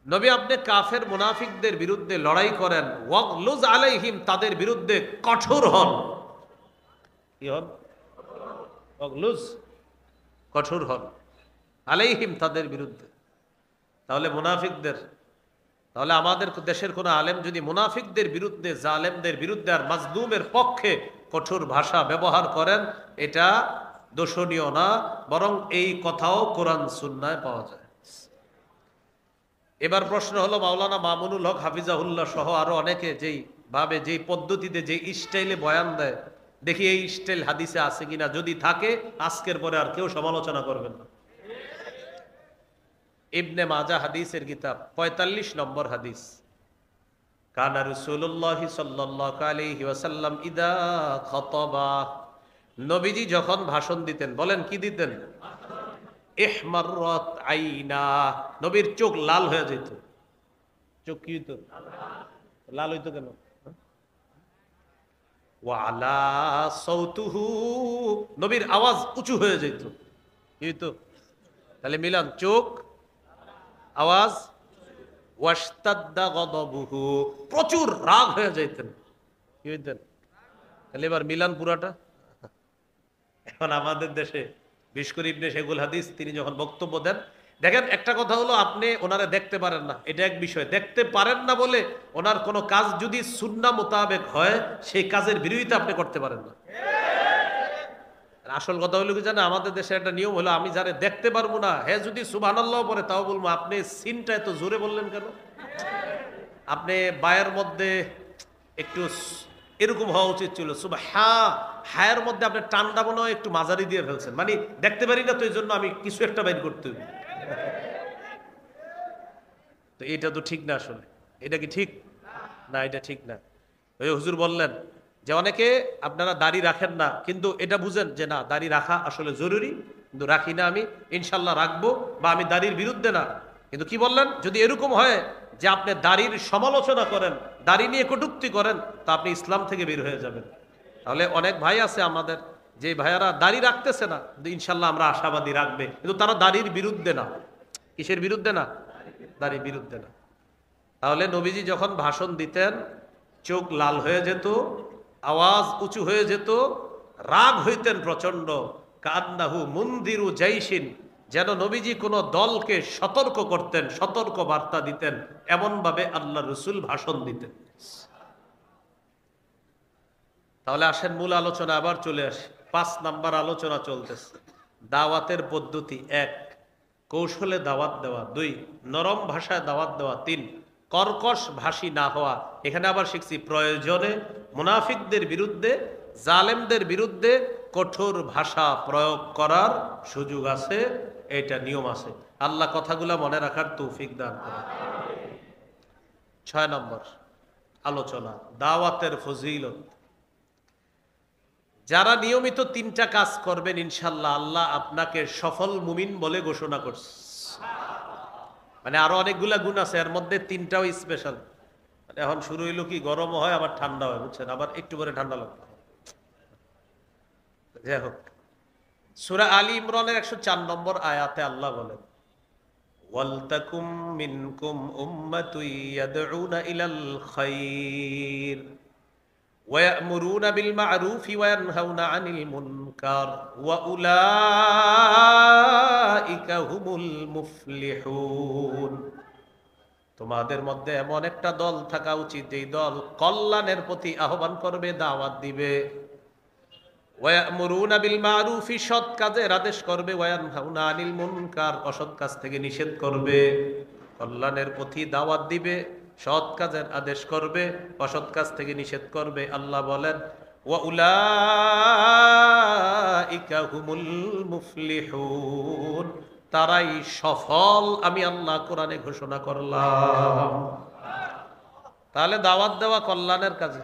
Speaker 1: নবী আপনি কাফের মুনাফিকদের বিরুদ্ধে লড়াই করেন, ওয়াগলুজ আলাইহিম তাদের বিরুদ্ধে কঠোর হন। কি হন? ওয়াগলুজ, কঠোর হন, আলাইহিম তাদের বিরুদ্ধে। তাহলে মুনাফিকদের, তাহলে আমাদের দেশের কোন আলেম যদি মুনাফিকদের বিরুদ্ধে, জালেমদের বিরুদ্ধে আর মাজলুমের পক্ষে কঠোর ভাষা ব্যবহার করেন, এটা দোষণীয় না, বরং এই কথাও কোরআন সুন্নায় পাওয়া যায়। এবার প্রশ্ন হলো, মাওলানা মামুনুল হক হাফিজাহুল্লাহ সহ আরো অনেকে যেই ভাবে, যেই পদ্ধতিতে, যে স্টাইলে বয়ান দেয়, দেখি এই স্টাইল হাদিসে আছে কিনা। যদি থাকে আজকের পরে আর কেউ সমালোচনা করবেন না। ইবনে মাজাহ হাদিসের কিতাব 45 নম্বর হাদিস, কানা রাসূলুল্লাহ সাল্লাল্লাহু আলাইহি ওয়াসাল্লাম ইদা খাতাবা, নবীজি যখন ভাষণ দিতেন, বলেন কি দিতেন? ইহমাররাত আইনা, নবীর চোখ লাল হয়ে যেত। চোখ কি হইতো? লাল হইতো কেন? ওয়া আলা সাউতুহু, নবীর আওয়াজ উঁচু হয়ে যেত। কি হইতো? তাহলে মিলান, চোখ, আওয়াজ, ওয়াশতাদ্দা গদবুহু, প্রচুর রাগ হয়ে যাইতেন। কি হইতেন? তাহলে এবার মিলান পুরাটা। এখন আমাদের দেশে বিশেষ করে ইবনে শেখুল হাদিস তিনি যখন বক্তব্য দেন, দেখেন একটা কথা হলো, আপনি ওনারে দেখতে পারেন না, এটা এক বিষয়। দেখতে পারেন না বলে ওনার কোনো কাজ যদি সুন্নাহ মোতাবেক হয়, সেই কাজের বিরোধিতা আপনি করতে পারেন না। আসল কথা হলো কি জানে, আমাদের দেশে একটা নিয়ম হলো, আমি যারে দেখতে পারবো না, হ্যাঁ যদি সুবহানাল্লাহ পড়ে তাও বলবো আপনি সিনটা এত জোরে বললেন কেন? আপনি বায়ের মধ্যে একটু এরকম হওয়া উচিত ছিল, হায়ের মধ্যে আপনি টানটা মনে হয় একটু মাঝারি দিয়ে ফেলছেন, মানে দেখতে পারি না তো এই জন্য আমি কিছু একটা বাইর করতে হবে। তো এটা তো ঠিক না। আসলে এটা কি ঠিক না? এটা ঠিক না। ওই হুজুর বললেন যে অনেকে আপনারা দাড়ি রাখেন না, কিন্তু এটা বুঝেন যে না, দাড়ি রাখা আসলে জরুরি, কিন্তু রাখি না, আমি ইনশাল্লাহ রাখবো, বা আমি দাড়ির বিরুদ্ধে না। কিন্তু কি বললেন, যদি এরকম হয় যে আপনি দাড়ির সমালোচনা করেন, দাড়ি নিয়ে কটূক্তি করেন, তা আপনি ইসলাম থেকে বের হয়ে যাবেন। তাহলে অনেক ভাই আছে আমাদের, যে ভাইয়ারা দাড়ি রাখতেছে না, কিন্তু ইনশাল্লাহ আমরা আশাবাদী রাখবে, কিন্তু তারা দাড়ির বিরুদ্ধে না। কিসের বিরুদ্ধে না? দাড়ির বিরুদ্ধে না। তাহলে নবীজি যখন ভাষণ দিতেন, চোখ লাল হয়ে যেত, আওয়াজ উঁচু হয়ে যেত, রাগ হইতেন প্রচন্ড। কান্নাহু মুনদিরু জাইশিন, যেন নবীজি কোনো দলকে সতর্ক করতেন, সতর্ক বার্তা দিতেন, এমন ভাবে আল্লাহ রসুল ভাষণ দিতেন। তাহলে আসেন মূল আলোচনা আবার চলে আসে। 5 নাম্বার আলোচনা চলতেছে। দাওয়াতের পদ্ধতি 1, কৌশলে দাওয়াত দেওয়া। 2, নরম ভাষায় দাওয়াত দেওয়া। 3, কর্কশ ভাষী না হওয়া। এখানে আবার শিখছি প্রয়োজনে মুনাফিকদের বিরুদ্ধে, জালেমদের বিরুদ্ধে কঠোর ভাষা প্রয়োগ করার সুযোগ আছে, এটা নিয়ম আছে। আল্লাহ কথাগুলো মনে রাখার তৌফিক দান করেন। 6 নম্বর আলোচনা, দাওয়াতের ফজিলত। যারা নিয়মিত 3টা কাজ করবেন, ইনশাল্লাহ আল্লাহ আপনাকে সফল মুমিন বলে ঘোষণা করছে। মানে আরো অনেকগুলা গুণ আছে, এর মধ্যে 3টাও স্পেশাল। মানে এখন শুরু হইলো কি, গরম হয় আবার ঠান্ডা হয়, বুঝছেন, আবার একটু পরে ঠান্ডা লাগবে। যাই হোক, সূরা আলী ইমরানের 104 নম্বর আয়াতে আল্লাহ বলেন, ওয়ালতাকুম মিনকুম উম্মাতুন ইয়াদউনা ইলাল খায়র ওয়া ইয়া'মুরুনা বিল মা'রুফি ওয়া ইয়ানহাউনা আনিল মুনকার ওয়া উলাইকা হুমুল মুফলিহুন। তোমাদের মধ্যে এমন একটা দল থাকা উচিত, যেই দল কল্যাণের প্রতি আহ্বান করবে, দাওয়াত দিবে। ওয়া ইয়া'মুরুনা বিল মা'রুফি, সৎ কাজের আদেশ করবে। ওয়া ইয়ানহাউনা আনিল মুনকার, অসৎ কাজ থেকে নিষেধ করবে। কল্যাণের প্রতি দাওয়াত দিবে, সৎ কাজের আদেশ করবে, অসৎ কাজ থেকে নিষেধ করবে। আল্লাহ বলেন ওয়া উলাইকা হুমুল মুফলিহুন, তারাই সফল, আমি আল্লাহ কোরআনে ঘোষণা করলাম। তাহলে দাওয়াত দেওয়া কল্যাণের কাজে,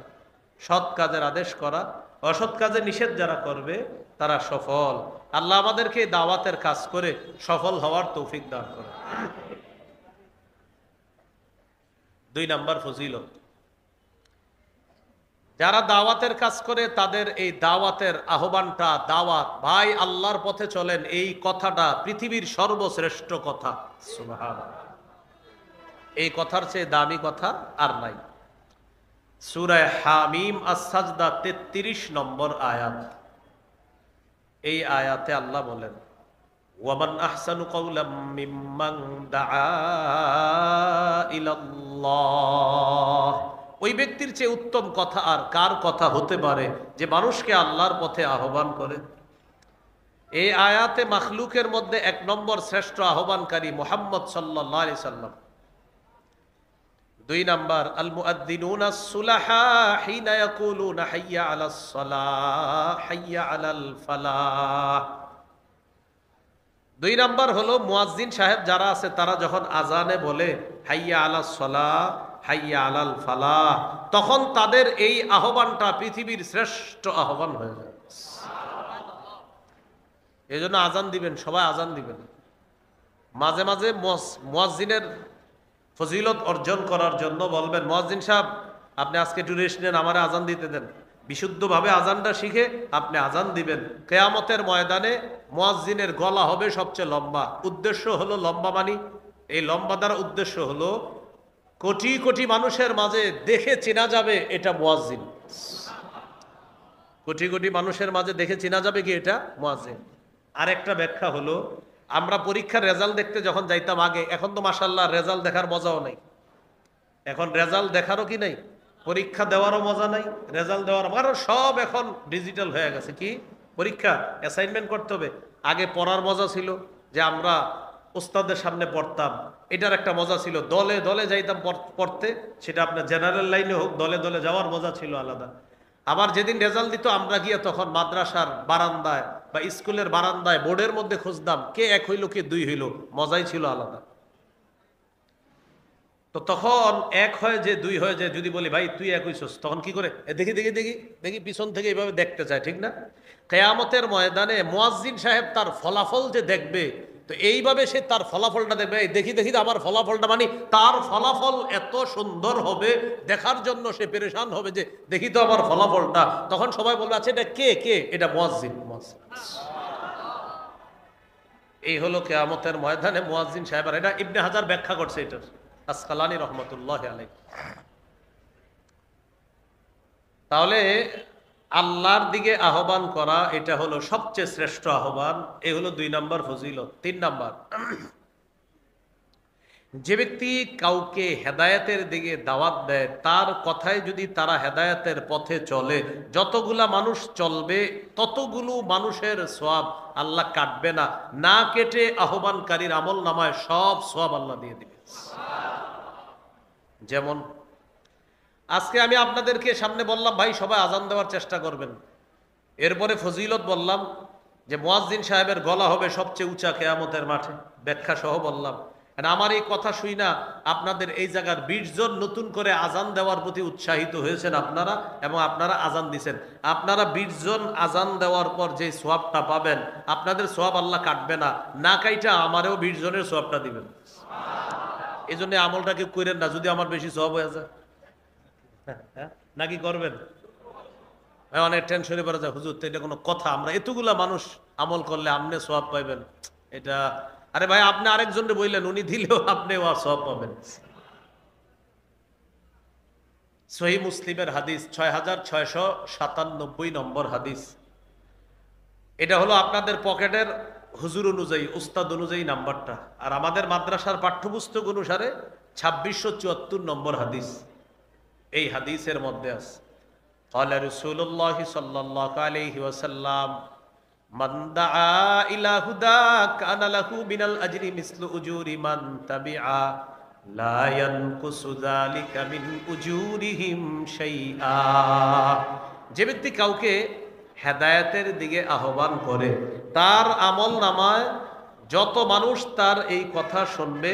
Speaker 1: সৎ কাজের আদেশ করা, অসৎ কাজে নিষেধ যারা করবে তারা সফল। আল্লাহ আমাদেরকে দাওয়াতের কাজ করে সফল হওয়ার তৌফিক দান করে। 2 নাম্বার ফজিলত, যারা দাওয়াতের কাজ করে তাদের এই দাওয়াতের আহ্বানটা, দাওয়াত, ভাই আল্লাহর পথে চলেন, এই কথাটা পৃথিবীর সর্বশ্রেষ্ঠ কথা। সুবহানাল্লাহ, এই কথার চেয়ে দামি কথা আর নাই। সূরা হামিম আস-সাজদা 33 নম্বর আয়াত। এই আয়াতে আল্লাহ বলেন ওয়ামান আহসানু কাওলাম মিম্মান দাআ ইলাল্লাহ, ওই ব্যক্তির চেয়ে উত্তম কথা আর কার কথা হতে পারে যে মানুষকে আল্লাহর পথে আহ্বান করে। এই আয়াতে মাখলুকের মধ্যে 1 নম্বর শ্রেষ্ঠ আহ্বানকারী মুহাম্মদ সাল্লাল্লাহু আলাইহি সাল্লাম। 2 নাম্বার আল মুআদ্দিনুনা সুলাহা হিনা ইয়াকুলুনা হাইয়া আলাস সালাহ হাইয়া আলাল ফালাহ। 2 নাম্বার হলো মুয়াজ্জিন সাহেব যারা আছে তারা যখন আজানে বলে হাইয়া আলাস সালাহ হাইয়া আলাল ফালাহ, তখন তাদের এই আহ্বানটা পৃথিবীর শ্রেষ্ঠ আহ্বান হয়ে যায়। এই জন্য আজান দিবেন, সবাই আজান দিবেন। মাঝে মাঝে মুয়াজ্জিনের ফজিলত অর্জন করার জন্য বলবেন মুয়াজ্জিন সাহেব আপনি আজকে একটু রেস্ট নেন, আমারে আজান দিতে দেন। বিশুদ্ধভাবে আজানটা শিখে আপনি আজান দিবেন। কিয়ামতের ময়দানে মুয়াজ্জিনের গলা হবে সবচেয়ে লম্বা। উদ্দেশ্য হলো লম্বা, মানি এই লম্বা দ্বারা উদ্দেশ্য হলো কোটি কোটি মানুষের মাঝে দেখে চেনা যাবে এটা মুয়াজ্জিন। কোটি কোটি মানুষের মাঝে দেখে চেনা যাবে কি এটা মুয়াজ্জিন। আরেকটা ব্যাখ্যা হলো আমরা পরীক্ষার রেজাল্ট দেখতে যখন যাইতাম আগে, এখন তো মাশাআল্লাহ রেজাল্ট দেখার মজাও নাই। এখন রেজাল্ট দেখারও কি নাই, পরীক্ষা দেওয়ারও মজা নাই, রেজাল্ট দেওয়ার, কারণ সব এখন ডিজিটাল হয়ে গেছে। কি পরীক্ষা অ্যাসাইনমেন্ট করতে হবে। আগে পড়ার মজা ছিল যে আমরা উস্তাদের সামনে পড়তাম, এটার একটা মজা ছিল। দলে দলে যাইতাম পড়তে, সেটা আপনার জেনারেল লাইনে হোক, দলে দলে যাওয়ার মজা ছিল আলাদা। আবার যেদিন রেজাল্ট দিত আমরা গিয়ে তখন মাদ্রাসার বারান্দায় বা স্কুলের বারান্দায় বোর্ডের মধ্যে খুঁজতাম কে 1 হইল কে 2 হইল, মজাই ছিল আলাদা। তো তখন 1 হয় যে 2 হয় যে, যদি বলি ভাই তুই 1 হইছস, তখন কি করে দেখি দেখি দেখি দেখি পিছন থেকে এইভাবে দেখতে চায়, ঠিক না? কিয়ামতের ময়দানে মুয়াজ্জিন সাহেব তার ফলাফল যে দেখবে, তো এইভাবে সে তার ফলাফলটা দেখবে, দেখি দেখি আমার ফলাফলটা, মানে তার ফলাফল এত সুন্দর হবে দেখার জন্য সে পেরেশান হবে যে দেখি তো আমার ফলাফলটা। তখন সবাই বলবে আচ্ছা এটা কে কে, এটা মুয়াজ্জিন। এই হলো কিয়ামতের ময়দানে মুয়াজ্জিন সাহেব। আর এটা ইবনে হাজার ব্যাখ্যা করছে এটার, আসকালানী রহমতুল্লাহি আলাইহি। তাহলে আল্লাহর দিকে আহ্বান করা এটা হলো সবচেয়ে শ্রেষ্ঠ আহ্বান। এই হলো 2 নম্বর ফজিলত। 3 নম্বর, যে ব্যক্তি কাউকে হেদায়েতের দিকে দাওয়াত দেয়, তার কথায় যদি তারা হেদায়েতের পথে চলে, যতগুলা মানুষ চলবে ততগুলো মানুষের সওয়াব আল্লাহ কাটবে না, না কেটে আহ্বানকারীর আমল নামায় সব সওয়াব আল্লাহ দিয়ে দিবে। যেমন আজকে আমি আপনাদেরকে সামনে বললাম ভাই সবাই আজান দেওয়ার চেষ্টা করবেন, এরপরে ফজিলত বললাম যে মুয়াজ্জিন সাহেবের গলা হবে সবচেয়ে উঁচা কিয়ামতের মাঠে, ব্যাখ্যা সহ বললাম। আমার এই কথা শুই না আপনাদের এই জায়গার 20 জন নতুন করে আজান দেওয়ার প্রতি উৎসাহিত হয়েছেন আপনারা, এবং আপনারা আজান দিছেন। আপনারা 20 জন আজান দেওয়ার পর যে সওয়াবটা পাবেন, আপনাদের সওয়াব আল্লাহ কাটবে না, না কাইটা আমারও 20 জনের সওয়াবটা দিবেন। এই জন্য আমলটা কেউ করেন না যদি আমার বেশি সওয়াব হয়ে যায়। নাকি করবেন? অনেক টেনশনে পড়ে যায়, হুজুর তো এটা কোনো কথা, আমরা এতগুলা মানুষ আমল করলে আপনি সওয়াব পাইবেন এটা? আরে ভাই আপনি আরেকজনকে বললেন, উনি দিলেও আপনি সওয়াব পাবেন। সহিহ মুসলিমের হাদিস 6697 নম্বর হাদিস। এটা হলো আপনাদের পকেটের হুজুর অনুযায়ী, উস্তাদ অনুযায়ী নাম্বারটা, আর আমাদের মাদ্রাসার পাঠ্যপুস্তক অনুসারে 2674 নম্বর হাদিস। এই হাদিসের মধ্যে আছে ক্বালা রাসূলুল্লাহ সাল্লাল্লাহু আলাইহি ওয়াসাল্লাম মান দাআ ইলা হুদা কানা লাহু মিনাল আজরি মিসলু উজুরি মান তাবিআ লা ইয়ানকুসু যালিকা মিন উজুরিহিম শাইআ। যে ব্যক্তি কাউকে হেদায়েতের দিকে আহ্বান করে, তার আমলনামায় যত মানুষ তার এই কথা শুনবে,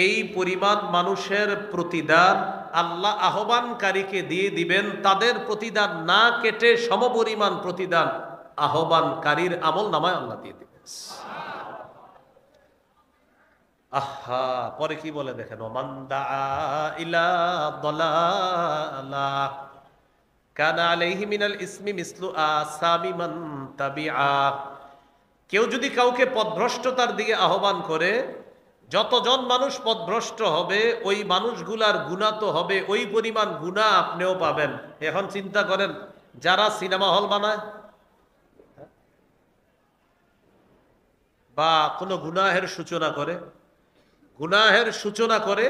Speaker 1: এই পরিমাণ মানুষের প্রতিদান আল্লাহ আহ্বানকারীকে দিয়ে দিবেন। তাদের প্রতিদান না কেটে সমপরিমাণ প্রতিদান আহ্বানকারীর আমলনামায় আল্লাহ দিয়ে দিবেন। আহা, পরে কি বলে দেখেন, ওমান দাআ ইলা দালালাহ কানা আলাইহি মিনাল ইসমি মিসলু আসামি মান তাবিআ। কেউ যদি কাউকে পথভ্রষ্টতার দিকে আহ্বান করে, যতজন মানুষ পথভ্রষ্ট হবে ওই মানুষগুলার গুনাহ তো হবে, ওই পরিমাণ গুনাহ আপনিও পাবেন। এখন চিন্তা করেন, যারা সিনেমা হল বানায় বা কোনো গুনাহের সূচনা করে,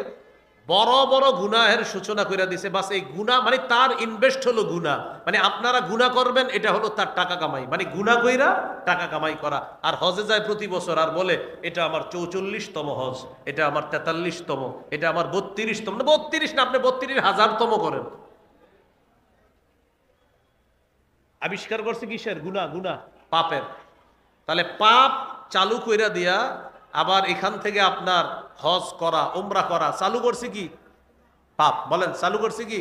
Speaker 1: বড় বড় গুনাহের সূচনা করে দিছে, বাস এই গুনাহ মানে তার ইনভেস্ট হলো গুনাহ, মানে আপনারা গুনাহ করবেন, এটা হলো তার টাকা কামাই, মানে গুনাহ কইরা টাকা কামাই করা। আর হজে যায় প্রতি বছর আর বলে এটা আমার 44তম হজ, এটা আমার 43তম, এটা আমার 32তম, না 32 না, আপনি 32,000তম করেন। আবিষ্কার করছে কিসের? গুনাহ পাপের। তাহলে পাপ চালু কইরা দিয়া আবার এখান থেকে আপনার হজ করা, উমরা করা চালু করছে কি? পাপ। বলেন, চালু করছে কি?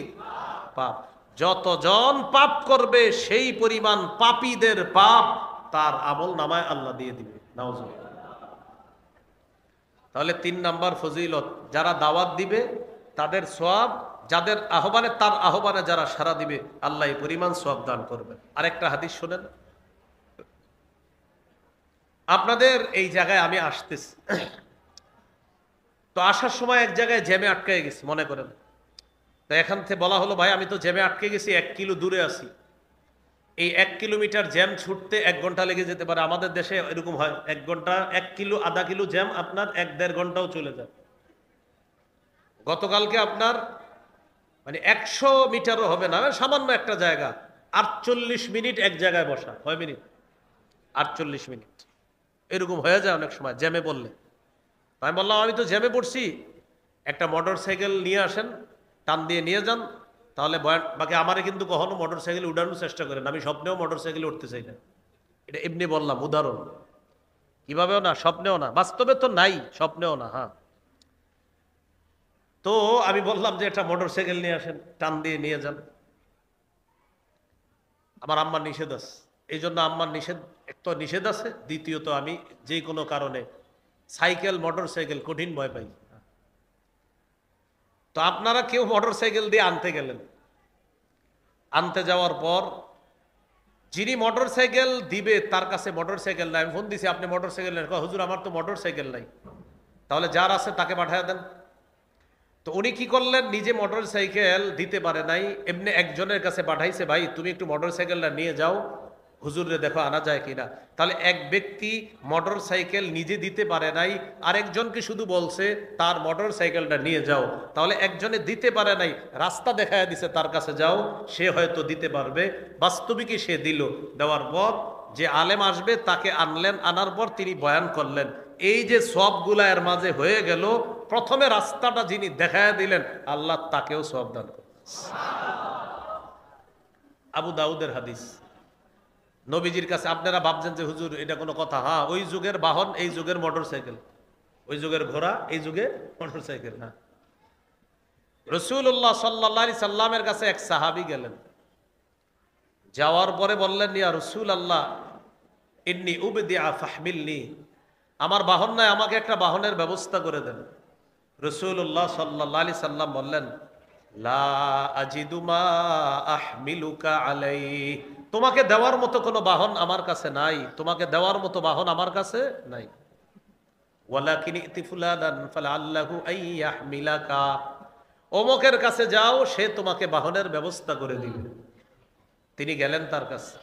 Speaker 1: পাপ। যতজন পাপ করবে সেই পরিমাণ পাপীদের পাপ তার আমল নামায় আল্লাহ দিয়ে দিবে। নাউজুবিল্লাহ। তাহলে 3 নাম্বার ফজিলত, যারা দাওয়াত দিবে তাদের সওয়াব, যাদের আহ্বানে তার আহ্বানে যারা সাড়া দিবে আল্লাহ এই পরিমাণ সওয়াব দান করবেন। আরেকটা হাদিস শুনেন। আপনাদের এই জায়গায় আমি আসতেছি, তো আসার সময় এক জায়গায় জ্যামে আটকে গেছি মনে করেন। তো এখান থেকে বলা হলো, ভাই আমি তো জ্যামে আটকে গেছি, 1 কিলো দূরে আছি, এই 1 কিলোমিটার জ্যাম ছুটতে 1 ঘন্টা লেগে যেতে পারে। আমাদের দেশে এরকম হয়, 1 ঘন্টা, 1 কিলো আধা কিলো জ্যাম আপনার 1-1.5 ঘন্টাও চলে যায়। গতকালকে আপনার মানে 100 মিটারও হবে না, সামান্য একটা জায়গা 48 মিনিট এক জায়গায় বসা। কয় মিনিট? 48 মিনিট। এরকম হয়ে যায় অনেক সময় জ্যামে পড়লে। আমি বললাম, আমি তো জ্যামে পড়ছি, একটা মোটর সাইকেল নিয়ে আসেন, টান দিয়ে নিয়ে যান, তাহলে বাকি আমারে কিন্তু কখনো মোটর সাইকেল উঠানোর চেষ্টা করেন, আমি স্বপ্নেও মোটর সাইকেলে উঠতে চাই না। এটা এমনি বললাম উদাহরণ, কিভাবেও না, স্বপ্নেও না, বাস্তবে তো নাই, স্বপ্নেও না। হ্যাঁ, তো আমি বললাম যে একটা মোটর সাইকেল নিয়ে আসেন, টান দিয়ে নিয়ে যান। আমার আম্মার নিষেধ আছে, এই জন্য আম্মার নিষেধ, এক তো নিষেধ আছে, দ্বিতীয়ত আমি যে কোনো কারণে সাইকেল মোটর সাইকেল কঠিন ভয় পাই। তো আপনারা কেউ মোটর সাইকেল দিয়ে আনতে গেলেন, আনতে যাওয়ার পর যিনি মোটর সাইকেল দিবে তার কাছে মোটর সাইকেল নাই। আমি ফোন দিছি, আপনি মোটর সাইকেল নেন। হুজুর আমার তো মোটর সাইকেল নাই। তাহলে যার আছে তাকে পাঠিয়ে দেন। তো উনি কি করলেন, নিজে মোটর সাইকেল দিতে পারে নাই, এমনি একজনের কাছে পাঠাইছে, ভাই তুমি একটু মোটর সাইকেলটা নিয়ে যাও, হুজুরে দেখো আনা যায় কিনা। তাহলে এক ব্যক্তি মোটর সাইকেল নিজে দিতে পারে নাই, আরেকজনকে শুধু বলছে তার মোটর সাইকেলটা নিয়ে যাও। তাহলে একজনে দিতে পারে নাই, রাস্তা দেখায় দিছে তার কাছে যাও, সে হয়তো দিতে পারবে। বাস্তবিকই সে দিল। দেওয়ার পর যে আলেম আসবে তাকে আনলেন, আনার পর তিনি বয়ান করলেন। এই যে সবগুলা এর মাঝে হয়ে গেল, প্রথমে রাস্তাটা যিনি দেখায় দিলেন আল্লাহ তাকেও সওয়াব দান করেন। আবু দাউদের হাদিস। নবীজির কাছে, আপনারা ভাবছেন যে হুজুর এটা কোনো কথা? হ্যাঁ, ওই যুগের বাহন এই যুগের মোটর সাইকেল, ওই যুগের ঘোড়া এই যুগে মোটর সাইকেল। হ্যাঁ, রাসূলুল্লাহ সাল্লাল্লাহু আলাইহি সাল্লামের কাছে এক সাহাবী গেলেন, যাওয়ার পরে বললেন, ইয়া রাসূলুল্লাহ ইন্নী উবদিআ ফাহমিলনি, আমার বাহন নাই, আমাকে একটা বাহনের ব্যবস্থা করে দেন। রাসূলুল্লাহ সাল্লাল্লাহু আলাইহি সাল্লাম বললেন, লা আজিদু মা আহমিলুকা আলাইহি, তোমাকে দেওয়ার মতো কোনো বাহন আমার কাছে নাই, তোমাকে দেওয়ার মতো বাহন আমার কাছে নাই। ওয়ালাকিন ইতি ফুলানান ফালাল্লাহু আইয়াহমিলাকা, অমুকের কাছে যাও, সে তোমাকে বাহনের ব্যবস্থা করে দিবে। তিনি গেলেন তার কাছে,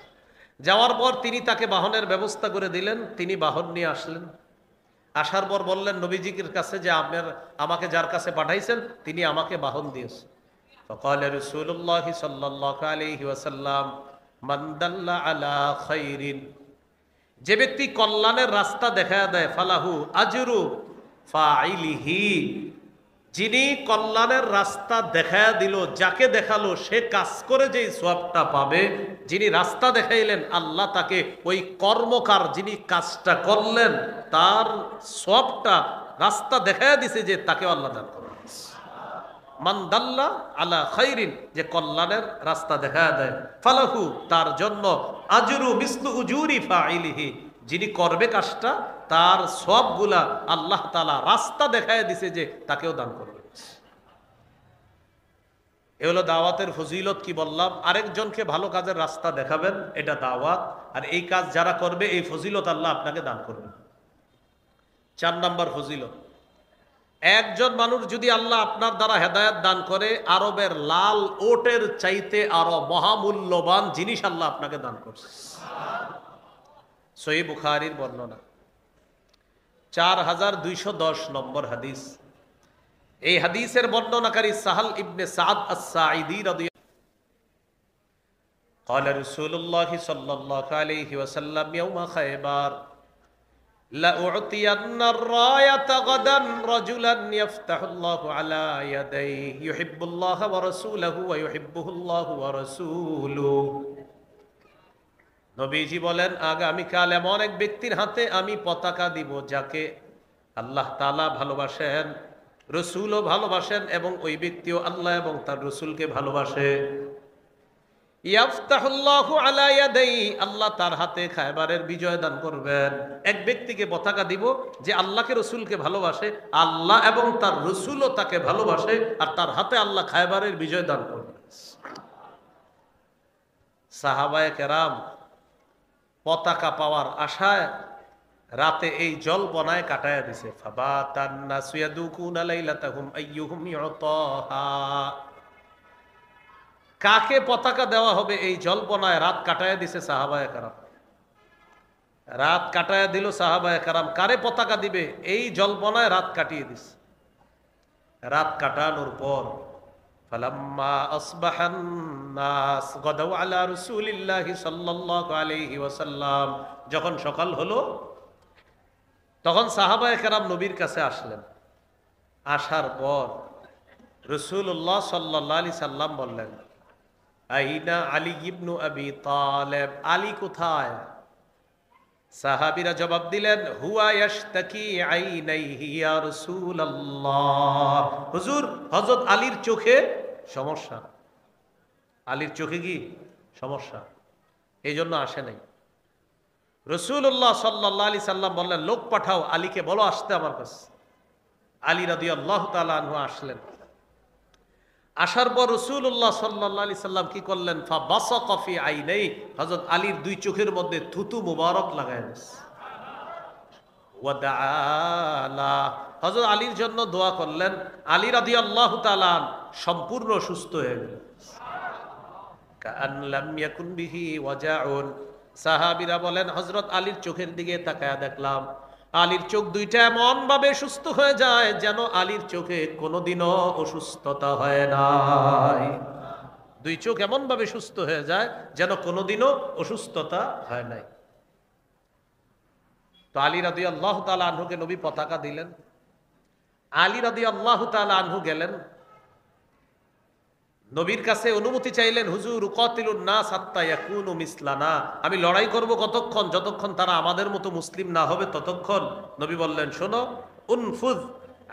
Speaker 1: যাওয়ার পর তিনি তাকে বাহনের ব্যবস্থা করে দিলেন। তিনি বাহন নিয়ে আসলেন, আসার পর বললেন নবীজির কাছে যে আপনার আমাকে যার কাছে পাঠাইছেন তিনি আমাকে বাহন দিয়েছেন। فقال رسول الله صلى الله عليه وسلم من دل على خير, যে ব্যক্তি কল্যাণের রাস্তা দেখায় দেয়, ফালাহু আজরু ফাইলিহি, যিনি কল্যাণের রাস্তা দেখায়া দিল, যাকে দেখালো সে কাজ করে যেই সওয়াবটা পাবে, যিনি রাস্তা দেখাইলেন আল্লাহ তাকে ওই কর্মকার যিনি কাজটা করলেন তার সওয়াবটা রাস্তা দেখায়া দিছে যে তাকে আল্লাহ দান করবে। মান দাল্লা আলা খাইরিন, যে কল্যাণের রাস্তা দেখায়া দেয়, ফালাহু তার জন্য আজরু মিসলু উজুরি ফাইলিহি, যিনি করবে কাজটা তার সবগুলা আল্লাহ তাআলা রাস্তা দেখায় দিছে যে তাকেও দান করবে। এ হলো দাওয়াতের ফজিলত। কি বললাম? আরেকজনকে ভালো কাজের রাস্তা দেখাবেন, এটা দাওয়াত। আর এই কাজ যারা করবে এই ফজিলত আল্লাহ আপনাকে দান করবেন। 4 নম্বর ফজিলত, একজন মানুষ যদি আল্লাহ আপনার দ্বারা হেদায়েত দান করে, আরবের লাল ওটের চাইতে আরো মহামূল্যবান জিনিস আল্লাহ আপনাকে দান করছে। সহিহ বুখারীর বর্ণনা, 4210 নম্বর হাদিস। এই হাদিসের বর্ণনাকারী সাহাল ইবনে সাদ আস-সাঈদী রাদিয়াল্লাহু আনহু قال رسول الله صلى الله عليه وسلم يوم خيبر لأعطين الراية غدا رجلا يفتح الله على يديه يحب الله ورسوله ويحبه الله ورسوله। নবীজি বলেন, আগামীকাল এমন এক ব্যক্তির হাতে আমি পতাকা দিব যাকে আল্লাহ তাআলা ভালোবাসেন, রসুলও ভালোবাসেন এবং ওই ব্যক্তিও আল্লাহ এবং তার রসুলকে ভালোবাসে। ইয়াফতাহুল্লাহু আলা ইয়াদাইহি, আল্লাহ তার হাতে খায়বারের বিজয় দান করবেন। এক ব্যক্তিকে পতাকা দিব যে আল্লাহকে রসুলকে ভালোবাসে, আল্লাহ এবং তার রসুলও তাকে ভালোবাসে, আর তার হাতে আল্লাহ খায়বারের বিজয় দান করবেন। সাহাবায়ে কেরাম পতাকা পাওয়ার আশায় রাতে এই জল্পনায় কাটায়া দিছে। ফাবাতান নাসু ইয়াদুকুনা লাইলাতাহুম আইয়ুহুম ইউতাহা, কাকে পতাকা দেওয়া হবে এই জল্পনায় রাত কাটায়া দিছে সাহাবায়ে কেরাম। রাত কাটায়া দিল সাহাবায়ে কেরাম, কারে পতাকা দিবে এই জল্পনায় রাত কাটিয়ে দিছে। রাত কাটানোর পর ফালাম্মা আসবাহান নাস গাদাউ আলা রাসূলিল্লাহি সাল্লাল্লাহু আলাইহি ওয়াসাল্লাম, যখন সকাল হলো তখন সাহাবায়ে কেরাম নবীর কাছে আসলেন। আসার পর রাসূলুল্লাহ সাল্লাল্লাহু আলাইহি সাল্লাম বললেন, আইনা আলী ইবনু আবি তালেব, আলী কোথায়? সাহাবীরা জবাব দিলেন, হুয়া ইয়াশতাকি আইনাইহি ইয়া রাসূলুল্লাহ, হুজুর হযরত আলীর চোখে সমস্যা, আলীর চোখে কি সমস্যা, এই জন্য আসে নাই। রাসূলুল্লাহ সাল্লাল্লাহু আলাইহি সাল্লাম বললেন, লোক পাঠাও, আলীকে বলো আসতে আমার কাছে। আলী রাদিয়াল্লাহু তাআলা আনহু আসলেন। আসার পর রাসূলুল্লাহ সাল্লাল্লাহু আলাইহি সাল্লাম কি করলেন? ফাবাসাকা ফি আইনাই, হযরত আলীর দুই চোখের মধ্যে থুতু মুবারক লাগায় দিয়েছে। ওয়া দাআলা, হযরত আলীর জন্য দোয়া করলেন। আলী রাদিয়াল্লাহু তাআলা সম্পূর্ণ সুস্থ হয়ে গেলেন। কাআন লাম ইয়াকুন বিহি ওয়াজাউন, সাহাবীরা বলেন হযরত আলীর চোখের দিকে তাকায়া দেখলাম আলীর চোখ দুইটা এমন ভাবে সুস্থ হয়ে যায় যেন আলীর চোখে কোনোদিনও অসুস্থতা হয় নাই। দুই চোখ এমন ভাবে সুস্থ হয়ে যায় যেন কোনোদিনও অসুস্থতা হয় নাই। তো আলী রাদিয়াল্লাহু তাআলা আনহুকে নবী পতাকা দিলেন। আলী রাদিয়াল্লাহু তাআলা আনহু গেলেন নবীর কাছে, অনুমতি চাইলেন, হুজুর উকাতিলুন নাস হাত্তা ইয়াকুনু মিসলানা, আমি লড়াই করব কতক্ষণ? যতক্ষণ তারা আমাদের মতো মুসলিম না হবে ততক্ষণ। নবী বললেন, শোনো, উনফুজ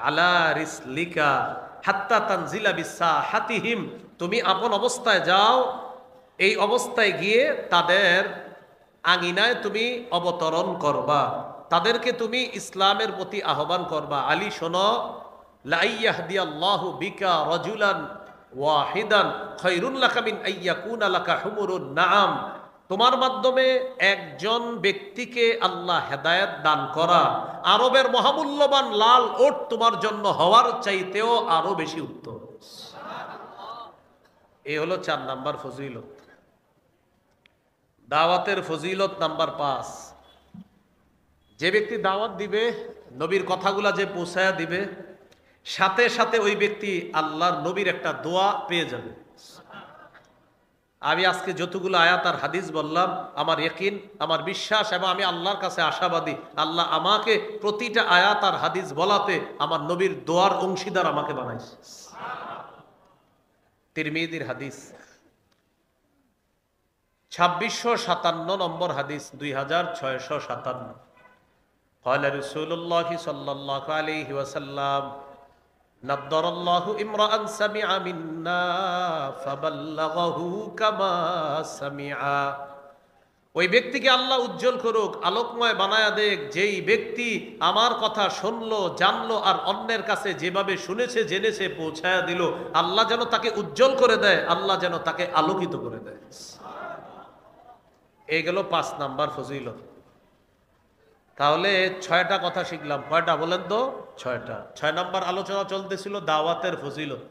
Speaker 1: আলা রিসলিকা হাত্তা তানজিলা বিসাহাতিহিম, তুমি আপন অবস্থায় যাও, এই অবস্থায় গিয়ে তাদের আঙিনায় তুমি অবতরণ করবা, তাদেরকে তুমি ইসলামের প্রতি আহ্বান করবা। আলী শোনো, লা ইয়াহদিয়াল্লাহু বিকা রাজুলান ওয়াহিদান খায়রুন লাকা মিন আইয়াকুনা লাকা হুমুরুন নাআম, তোমার মাধ্যমে একজন ব্যক্তিকে আল্লাহ হেদায়েত দান করা আরবের মহামূল্যবান লাল ওট তোমার জন্য হওয়ার চাইতেও আরো বেশি উত্তম। এই হলো 4 নাম্বার ফজিলত। দাওয়াতের ফজিলত নাম্বার 5, যে ব্যক্তি দাওয়াত দিবে, নবীর কথাগুলা যে পৌঁছায়া দিবে, সাথে সাথে ওই ব্যক্তি আল্লাহর নবীর একটা দোয়া পেয়ে যাবে। আমি আজকে যতগুলো আয়াত আর হাদিস বললাম, আমার ইয়াকিন, আমার বিশ্বাস এবং আমি আল্লাহর কাছে আশাবাদী, আল্লাহ আমাকে প্রতিটা আয়াত আর হাদিস বলাতে আমার নবীর দোয়ার অংশীদার আমাকে বানাইছে। তিরমিজির হাদিস 2657 নম্বর হাদিস, 2657। قال رسول الله صلى الله عليه وسلم نضر الله امرأ سمع منا فبلغه كما سمع। ওই ব্যক্তিকে আল্লাহ উজ্জ্বল করুক, আলোকময় বানায়া দেখ, যেই ব্যক্তি আমার কথা শুনলো, জানলো আর অন্যের কাছে যেভাবে শুনেছে জেনেছে পৌঁছায়া দিল, আল্লাহ যেন তাকে উজ্জ্বল করে দেয়, আল্লাহ যেন তাকে আলোকিত করে দেয়। এই গেল 5 নাম্বার ফজিলত। তাহলে 6টা কথা শিখলাম। কয়টা বলেন তো? 6টা। 6 নাম্বার আলোচনা চলতেছিল দাওয়াতের ফজিলত।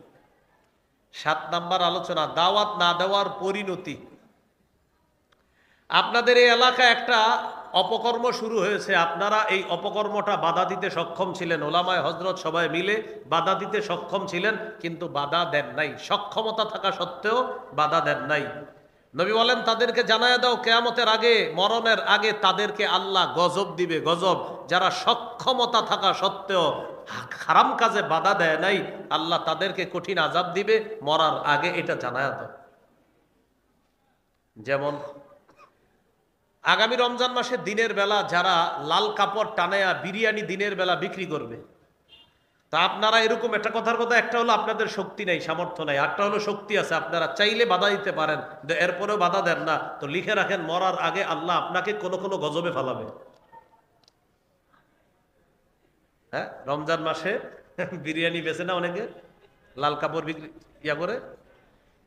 Speaker 1: 7 নাম্বার আলোচনা দাওয়াত না দেওয়ার পরিণতি। আপনাদের এই এলাকায় একটা অপকর্ম শুরু হয়েছে, আপনারা এই অপকর্মটা বাধা দিতে সক্ষম ছিলেন, ওলামায়ে হযরত সবাই মিলে বাধা দিতে সক্ষম ছিলেন, কিন্তু বাধা দেন নাই। সক্ষমতা থাকা সত্ত্বেও বাধা দেন নাই। নবী বলেন তাদেরকে জানায়া দাও কিয়ামতের আগে, মরণের আগে তাদেরকে আল্লাহ গজব দিবে, গজব। যারা সক্ষমতা থাকা সত্ত্বেও হারাম কাজে বাধা দেয় নাই, আল্লাহ তাদেরকে কঠিন আযাব দিবে মরার আগে, এটা জানায়া দাও। যেমন আগামী রমজান মাসে দিনের বেলা যারা লাল কাপড় টানায়া বিরিয়ানি দিনের বেলা বিক্রি করবে, তা আপনারা এরকম একটা কথার কথা, একটা হলো আপনাদের শক্তি নাই, সামর্থ্য নাই, একটা হলো শক্তি আছে, আপনারা চাইলে বাধা দিতে পারেন, এরপরেও বাধা দেন না, তো লিখে রাখেন মরার আগে আল্লাহ আপনাকে কোনো কোনো গজবে ফেলাবে। হ্যাঁ, রমজান মাসে বিরিয়ানি বেচে না অনেকে, লাল কাপড় বিক্রি ইয়া করে।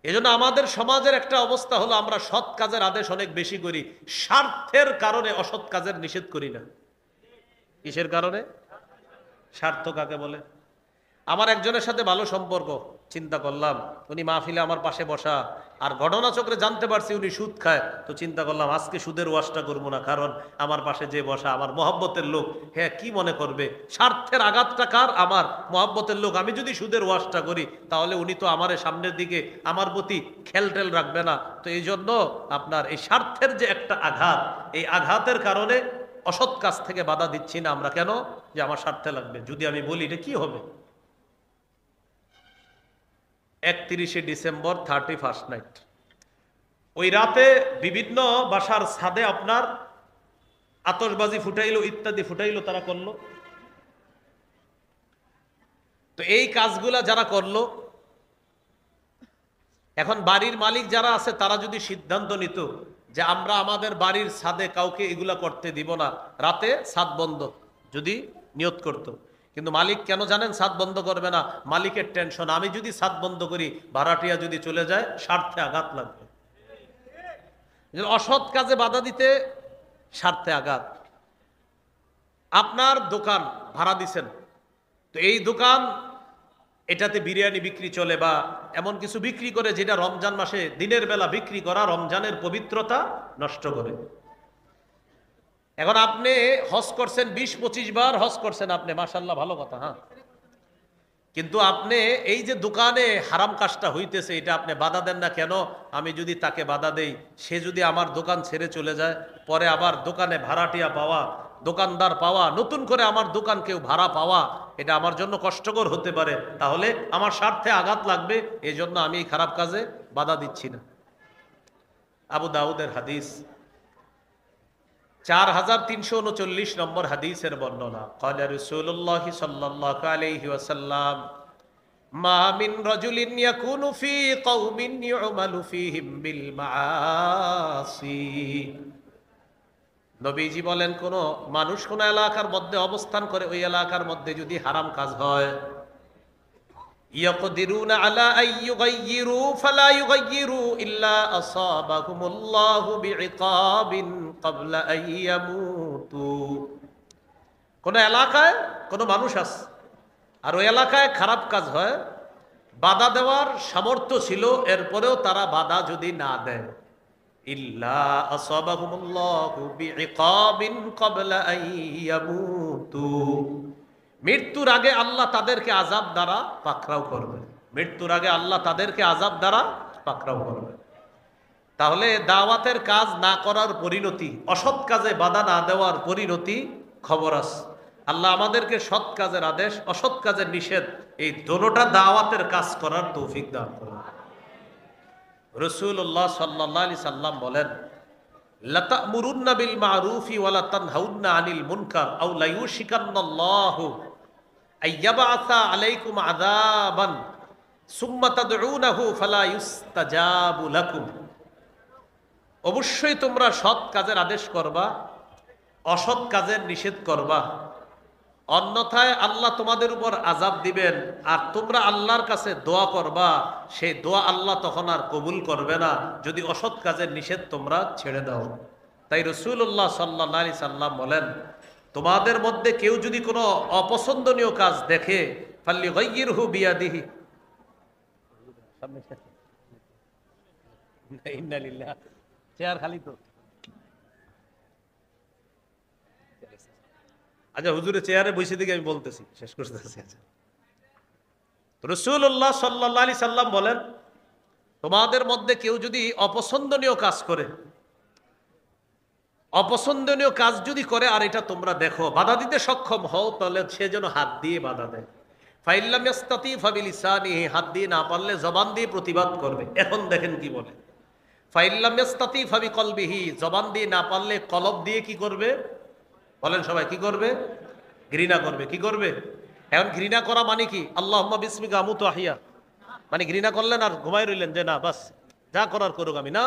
Speaker 1: এজন্য আমাদের সমাজের একটা অবস্থা হলো, আমরা সৎ কাজের আদেশ অনেক বেশি করি, স্বার্থের কারণে অসৎ কাজের নিষেধ করি না। কিসের কারণে? স্বার্থ কাকে বলে? আমার একজনের সাথে ভালো সম্পর্ক, চিন্তা করলাম উনি মাহফিলে আমার পাশে বসা, আর ঘটনা চক্রে জানতে পারছি উনি সুদ খায়, তো চিন্তা করলাম আজকে সুদের ওয়াজটা করবো না, কারণ আমার পাশে যে বসা আমার মহব্বতের লোক, হ্যাঁ কি মনে করবে? স্বার্থের আঘাতটা কার? আমার মহব্বতের লোক। আমি যদি সুদের ওয়াজটা করি তাহলে উনি তো আমার সামনের দিকে আমার প্রতি খেলটেল রাখবে না। তো এই জন্য আপনার এই স্বার্থের যে একটা আঘাত, এই আঘাতের কারণে অসৎ কাজ থেকে বাধা দিচ্ছি না আমরা। কেন? যে আমার স্বার্থে লাগবে। যদি আমি বলি এটা কি হবে? 31শে ডিসেম্বর 31st নাইট, ওই রাতে বিভিন্ন বাসার ছাদে আপনার আতশবাজি ফুটাইলো, ইত্যাদি ফুটাইলো, তারা করলো। তো এই কাজগুলা যারা করলো, এখন বাড়ির মালিক যারা আছে তারা যদি সিদ্ধান্ত নিত যে আমরা আমাদের বাড়ির ছাদে কাউকে এগুলা করতে দিব না, রাতে ছাদ বন্ধ, যদি নিয়ত করত। কিন্তু মালিক কেন জানেন ছাদ বন্ধ করবে না? মালিকের টেনশন, আমি যদি ছাদ বন্ধ করি ভাড়াটিয়া যদি চলে যায়, স্বার্থে আঘাত লাগবে। অসৎ কাজে বাধা দিতে স্বার্থে আঘাত। আপনার দোকান ভাড়া দিছেন, তো এই দোকান এটাতে বিরিয়ানি বিক্রি চলে বা এমন কিছু বিক্রি করে যেটা রমজান মাসে দিনের বেলা বিক্রি করা রমজানের পবিত্রতা নষ্ট করে। এখন আপনি হজ করছেন 20-25 বার হজ করছেন আপনি, মাশাআল্লাহ, ভালো কথা। হ্যাঁ, কিন্তু আপনি এই যে দোকানে হারাম কাজটা হইতেছে, এটা আপনি বাধা দেন না কেন? আমি যদি তাকে বাধা দেই, সে যদি আমার দোকান ছেড়ে চলে যায়, পরে আবার দোকানে ভাড়াটিয়া পাওয়া, দোকানদার পাওয়া, নতুন করে আমার দোকান কেউ ভাড়া পাওয়া, এটা আমার জন্য কষ্টকর হতে পারে। তাহলে আমার স্বার্থে আঘাত লাগবে, এই জন্য আমি এই খারাপ কাজে বাধা দিচ্ছি না। আবু দাউদের হাদিস 4339 নম্বর হাদিসের বর্ণনা। ক্বালা রাসূলুল্লাহ সাল্লাল্লাহু আলাইহি ওয়াসাল্লাম মা মিন রাজুলিন ইয়াকুনু ফি কওমিন ইউমালু ফীহিম বিল মাআসি। নবীজি বলেন, কোন মানুষ কোন এলাকার মধ্যে অবস্থান করে, ওই এলাকার মধ্যে যদি হারাম কাজ হয়, ইয়াকদিরুনা আলা আইয়ুগাইয়িরু ফালা ইউগাইয়িরু ইল্লা আসাবাহুমুল্লাহু বিইকাবিন ক্বাবলা আইয়ামুতু। কোন এলাকায় কোন মানুষ আছে আর ওই এলাকায় খারাপ কাজ হয়, বাধা দেওয়ার সামর্থ্য ছিল, এরপরেও তারা বাধা যদি না দেয়, ইল্লা আসাবাহুমুল্লাহু বিইকাবিন ক্বাবলা আইয়ামুতু, মৃত্যুর আগে আল্লাহ তাদেরকে আযাব দ্বারা পাকড়াও করবে। মৃত্যুর আগে আল্লাহ তাদেরকে আযাব দ্বারা পাকড়াও করবে। তাহলে দাওয়াতের কাজ না করার পরিণতি, অসৎ কাজে বাধা না দেওয়ার পরিণতি খবর আছে। আল্লাহ আমাদেরকে সৎ কাজের আদেশ, অসৎ কাজের নিষেধ, এই দোনোটা দাওয়াতের কাজ করার তৌফিক দান করুন। রাসূলুল্লাহ সাল্লাল্লাহু আলাইহি সাল্লাম বলেন, লাতা'মুরুন্না বিল মা'রুফি ওয়া লা তানহাউন্না আনিল মুনকার আও লা ইউশিকান্নাল্লাহু আইয়াবআসা আলাইকুম আযাবান সুম্মা তাদউনাহু ফালা ইউস্তাজাবু লাকুম। অবশ্যই তোমরা সৎ কাজের আদেশ করবা, অসৎ কাজের নিষেধ করবা, অন্যথায় আল্লাহ তোমাদের উপর আযাব দিবেন। আর তোমরা আল্লাহর কাছে দোয়া করবা, সেই দোয়া আল্লাহ তখন আর কবুল করবে না যদি অসৎ কাজের নিষেধ তোমরা ছেড়ে দাও। তাই রাসূলুল্লাহ সাল্লাল্লাহু আলাইহি সাল্লাম বলেন, তোমাদের মধ্যে কেউ যদি কোনো অপছন্দনীয় কাজ দেখে, ফাল্যুগাইয়িরহু বিয়াদিহি, ইন্নালিল্লাহ, চেয়ার খালি তো। আচ্ছা হুজুরে চেয়ারে বসে দিকে আমি বলতেছি, শেষ করতেছি। আচ্ছা, রাসূলুল্লাহ সাল্লাল্লাহু আলাইহি সাল্লাম বলেন, তোমাদের মধ্যে কেউ যদি অপছন্দনীয় কাজ করে, অপছন্দনীয় কাজ যদি করে আর এটা তোমরা দেখো, বাধা দিতে সক্ষম হও, তাহলে সে যেন হাত দিয়ে বাধা দেয়। ফাইল্লাম ইয়াস্তাতি ফাবিলিসানিহি, হাত দিয়ে না পারলে জবান দিয়ে প্রতিবাদ করবে। এখন দেখেন কি বলে, ফাইল্লাম ইয়াস্তাতি ফাবিকলবিহি, জবান দিয়ে না পারলে কলব দিয়ে কি করবে? বলেন সবাই, কি করবে? ঘৃণা করবে। কি করবে? এখন ঘৃণা করা মানে কি? আল্লাহুম্মা বিসমিকা আমুতু আহিয়া, মানে ঘৃণা করলেন আর ঘুমাই রইলেন যে না বাস যা করার করুক আমি, না।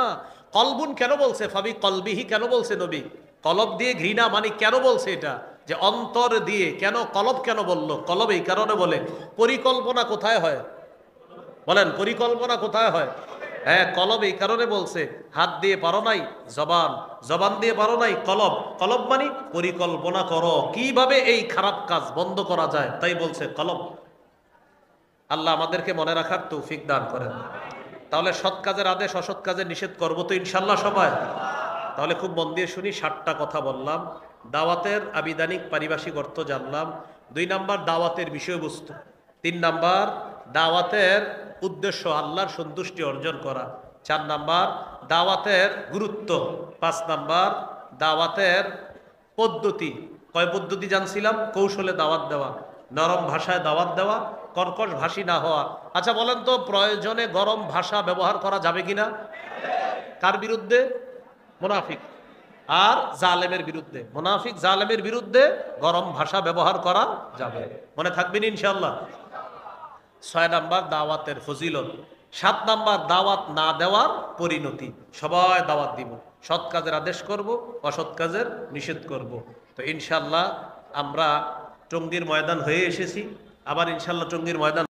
Speaker 1: কলবুন কেন বলছে? ফাবি কলবিহি কেন বলছে নবী? কলব দিয়ে ঘৃণা মানে কেন বলছে এটা? যে অন্তর দিয়ে। কেন কলব কেন বললো? কলব এই কারণে বলে, পরিকল্পনা কোথায় হয়? বলেন, পরিকল্পনা কোথায় হয়? হ্যাঁ, কলব এই কারণে বলছে। হাত দিয়ে পারো নাই, জবান, জবান দিয়ে পারো নাই, কলব। কলব মানে পরিকল্পনা করো কিভাবে এই খারাপ কাজ বন্ধ করা যায়, তাই বলছে কলব। আল্লাহ আমাদেরকে মনে রাখার তৌফিক দান করেন। তাহলে সৎ কাজের আদেশ, অসৎ কাজের নিষেধ করবো তো ইনশাল্লাহ সবাই। তাহলে খুব মন দিয়ে শুনি, 7টা কথা বললাম। দাওয়াতের আবিধানিক পারিভাষিক অর্থ জানলাম। 2 নাম্বার দাওয়াতের বিষয়বস্তু। 3 নাম্বার দাওয়াতের উদ্দেশ্য আল্লাহর সন্তুষ্টি অর্জন করা। 4 নাম্বার দাওয়াতের গুরুত্ব। 5 নাম্বার দাওয়াতের পদ্ধতি। কয় পদ্ধতি জানছিলাম? কৌশলে দাওয়াত দেওয়া, নরম ভাষায় দাওয়াত দেওয়া, কর্কশ ভাষী না হওয়া। আচ্ছা বলেন তো, প্রয়োজনে গরম ভাষা ব্যবহার করা যাবে কিনা? কার বিরুদ্ধে? মুনাফিক আর জালেমের বিরুদ্ধে। মুনাফিক জালেমের বিরুদ্ধে গরম ভাষা ব্যবহার করা যাবে। মনে থাকবেন ইনশাআল্লাহ। 6 নাম্বার দাওয়াতের ফজিলত। 7 নাম্বার দাওয়াত না দেওয়ার পরিণতি। সবাই দাওয়াত দিব, সৎ কাজের আদেশ করব, অসৎ কাজের নিষেধ করব। তো ইনশাআল্লাহ আমরা টঙ্গীর ময়দান হয়ে এসেছি। আবার ইনশাআল্লাহ টঙ্গীর ময়দান